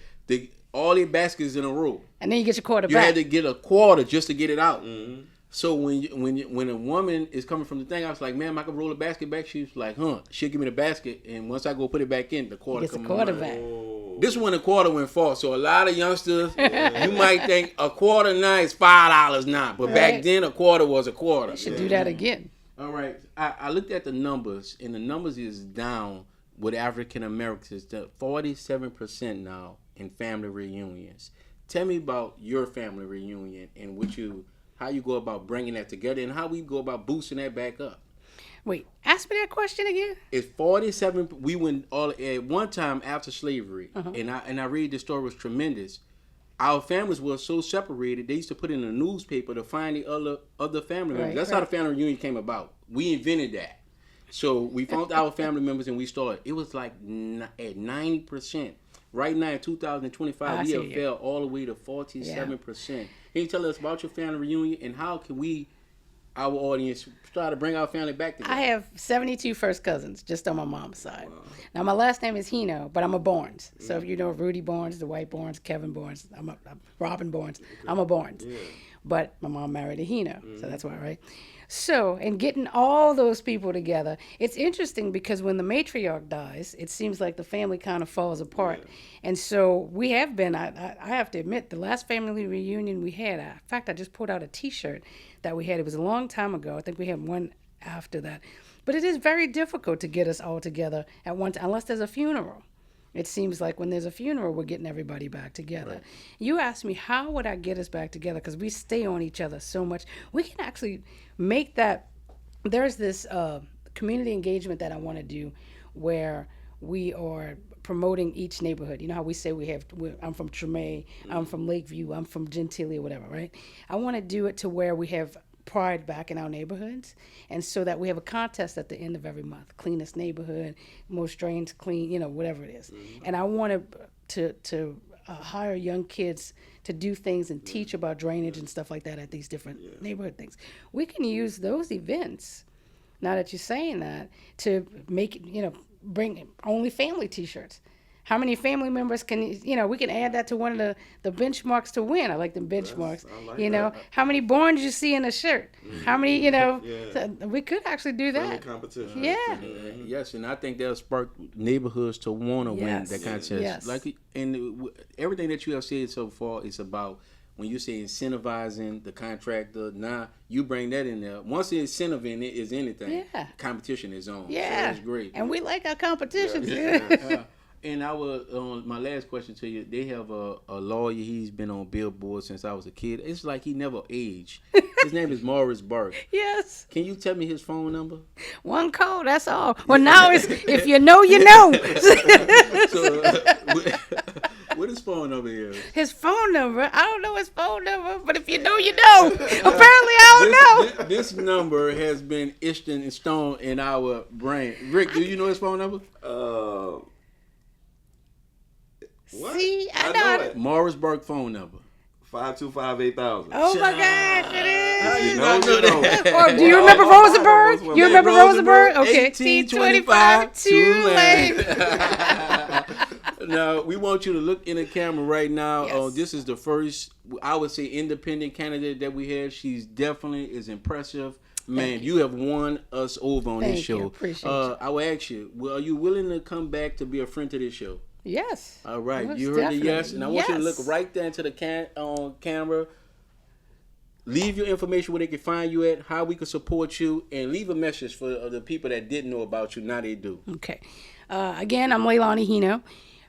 Speaker 2: all the baskets in a row.
Speaker 3: And then you get your quarter
Speaker 2: You
Speaker 3: back.
Speaker 2: had to get a quarter just to get it out. Mm-hmm. So when a woman is coming from the thing, I was like, ma'am, I can roll the basket back. She was like, she'll give me the basket, and once I go put it back in, the quarter comes out.
Speaker 3: Back.
Speaker 2: This one, the quarter went false. So a lot of youngsters, you might think a quarter now is $5 now, but back then a quarter was a quarter.
Speaker 3: You should do that again.
Speaker 2: All right, I looked at the numbers, and the numbers is down with African Americans to 47% now in family reunions. Tell me about your family reunion and how you go about bringing that together, and how we go about boosting that back up.
Speaker 3: Wait, ask me that question again.
Speaker 2: It's 47. We went all at one time after slavery, and I read the story was tremendous. Our families were so separated. They used to put in a newspaper to find the other family members. That's how the family reunion came about. We invented that. So we found our family members and we started. It was like at 90%. Right now in 2025, we have fell all the way to 47%. Can you tell us about your family reunion and how can we, our audience, try to bring our family back together?
Speaker 3: I have 72 first cousins just on my mom's side. Wow. Now, my last name is Heno, but I'm a Barnes. So if you know Rudy Barnes, the white Barnes, Kevin Barnes, I'm Robin Barnes, I'm a Barnes. Yeah. But my mom married a Heno, so that's why, right? So, and getting all those people together, it's interesting because when the matriarch dies, it seems like the family kind of falls apart. Yeah. And so we have been, I have to admit, the last family reunion we had, in fact, I just pulled out a T-shirt that we had. It was a long time ago. I think we had one after that. But it is very difficult to get us all together at one time, unless there's a funeral. It seems like when there's a funeral, we're getting everybody back together. You asked me, how would I get us back together? Because we stay on each other so much. We can actually make that. There's this community engagement that I want to do where we are promoting each neighborhood. You know how we say I'm from Treme, I'm from Lakeview, I'm from Gentilly or whatever, right? I want to do it to where we have pride back in our neighborhoods, and so that we have a contest at the end of every month: cleanest neighborhood, most drains clean, whatever it is. And I want to hire young kids to do things and teach about drainage and stuff like that at these different neighborhood things. We can use those events, now that you're saying that, to make bring only family T-shirts. How many family members can, we can add that to one of the benchmarks to win. I like the benchmarks. How many Borns you see in a shirt? How many, so we could actually do that.
Speaker 1: Competition.
Speaker 3: Yeah.
Speaker 2: Yes, and I think that'll spark neighborhoods to want to win
Speaker 3: Yes.
Speaker 2: that contest.
Speaker 3: Yes.
Speaker 2: Everything that you have said so far is about when you say incentivizing the contractor. Now you bring that in there. Once the incentive in it is anything, competition is on.
Speaker 3: Yeah.
Speaker 2: So that's great.
Speaker 3: And we like our competitions.
Speaker 2: And my last question to you, they have a lawyer. He's been on Billboard since I was a kid. It's like he never aged. His name is Morris Burke.
Speaker 3: Yes.
Speaker 2: Can you tell me his phone number?
Speaker 3: One code, that's all. Well, now it's, if you know, you know.
Speaker 2: So, what his phone number is?
Speaker 3: His phone number, I don't know his phone number, but if you know, you know. Apparently, I don't know.
Speaker 2: This number has been etched in stone in our brain. Rick, do you know his phone number?
Speaker 1: What?
Speaker 3: See, I
Speaker 1: know
Speaker 3: know
Speaker 1: it.
Speaker 2: Morris Burke phone number.
Speaker 1: 525-8000.
Speaker 3: Oh my gosh, it is.
Speaker 1: You know.
Speaker 3: Or do you remember Rosenberg?
Speaker 1: Rosenberg.
Speaker 3: You remember Rosenberg? Okay,
Speaker 2: 1825
Speaker 3: Tulane.
Speaker 2: Now, we want you to look in the camera right now.
Speaker 3: Yes.
Speaker 2: This is the first, I would say, independent candidate that we have. She's definitely is impressive. Man, you have won us over on this show.
Speaker 3: Appreciate you.
Speaker 2: I will ask you, are you willing to come back to be a friend to this show?
Speaker 3: Yes.
Speaker 2: All right,
Speaker 3: Most
Speaker 2: you heard the
Speaker 3: definitely.
Speaker 2: yes, and I want you to look
Speaker 3: Yes.
Speaker 2: right there into the camera. Leave your information where they can find you at, how we can support you, and leave a message for the people that didn't know about you. Now they do.
Speaker 3: Okay. Again, I'm Leilani Heno.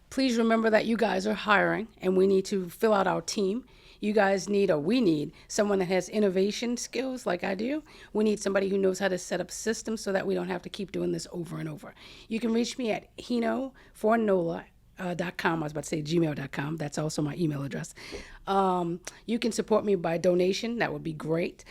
Speaker 3: Please remember that you guys are hiring, and we need to fill out our team. You guys need, or we need, someone that has innovation skills like I do. We need somebody who knows how to set up systems so that we don't have to keep doing this over and over. You can reach me at heno4nola.com. I was about to say gmail.com. That's also my email address. You can support me by donation. That would be great.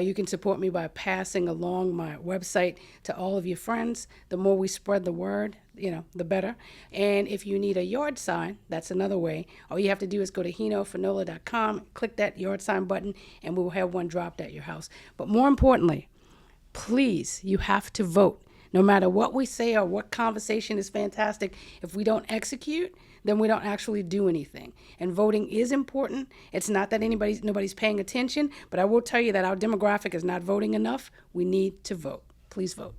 Speaker 3: You can support me by passing along my website to all of your friends. The more we spread the word, the better. And if you need a yard sign, that's another way. All you have to do is go to heno4nola.com, click that yard sign button, and we will have one dropped at your house. But more importantly, please, you have to vote. No matter what we say or what conversation is fantastic, if we don't execute, then we don't actually do anything. And voting is important. It's not that nobody's paying attention, but I will tell you that our demographic is not voting enough. We need to vote. Please vote.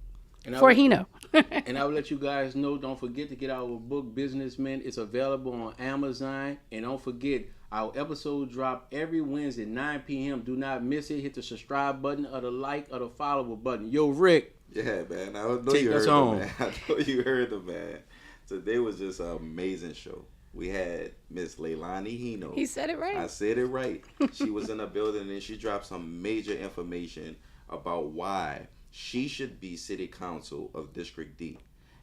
Speaker 3: For Heno.
Speaker 2: And I will let you guys know, don't forget to get our book, Businessmen. It's available on Amazon. And don't forget, our episode drop every Wednesday, 9 p.m. Do not miss it. Hit the subscribe button or the like or the follow button. Yo, Rick.
Speaker 1: Yeah, man. I know
Speaker 2: Take
Speaker 1: you
Speaker 2: us
Speaker 1: heard
Speaker 2: home.
Speaker 1: them, man. I know you heard them, man. Today was just an amazing show. We had Miss Leilani Heno.
Speaker 3: He said it right.
Speaker 1: I said it right. She was in the building and she dropped some major information about why she should be city council of District D.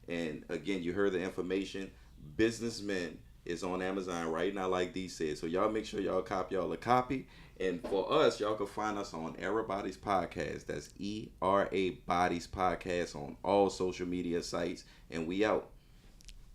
Speaker 1: And again, you heard the information. Businessmen is on Amazon right now, like Dee said. So y'all make sure y'all copy y'all a copy. And for us, y'all can find us on EraBody's podcast. That's EraBody's podcast on all social media sites. And we out.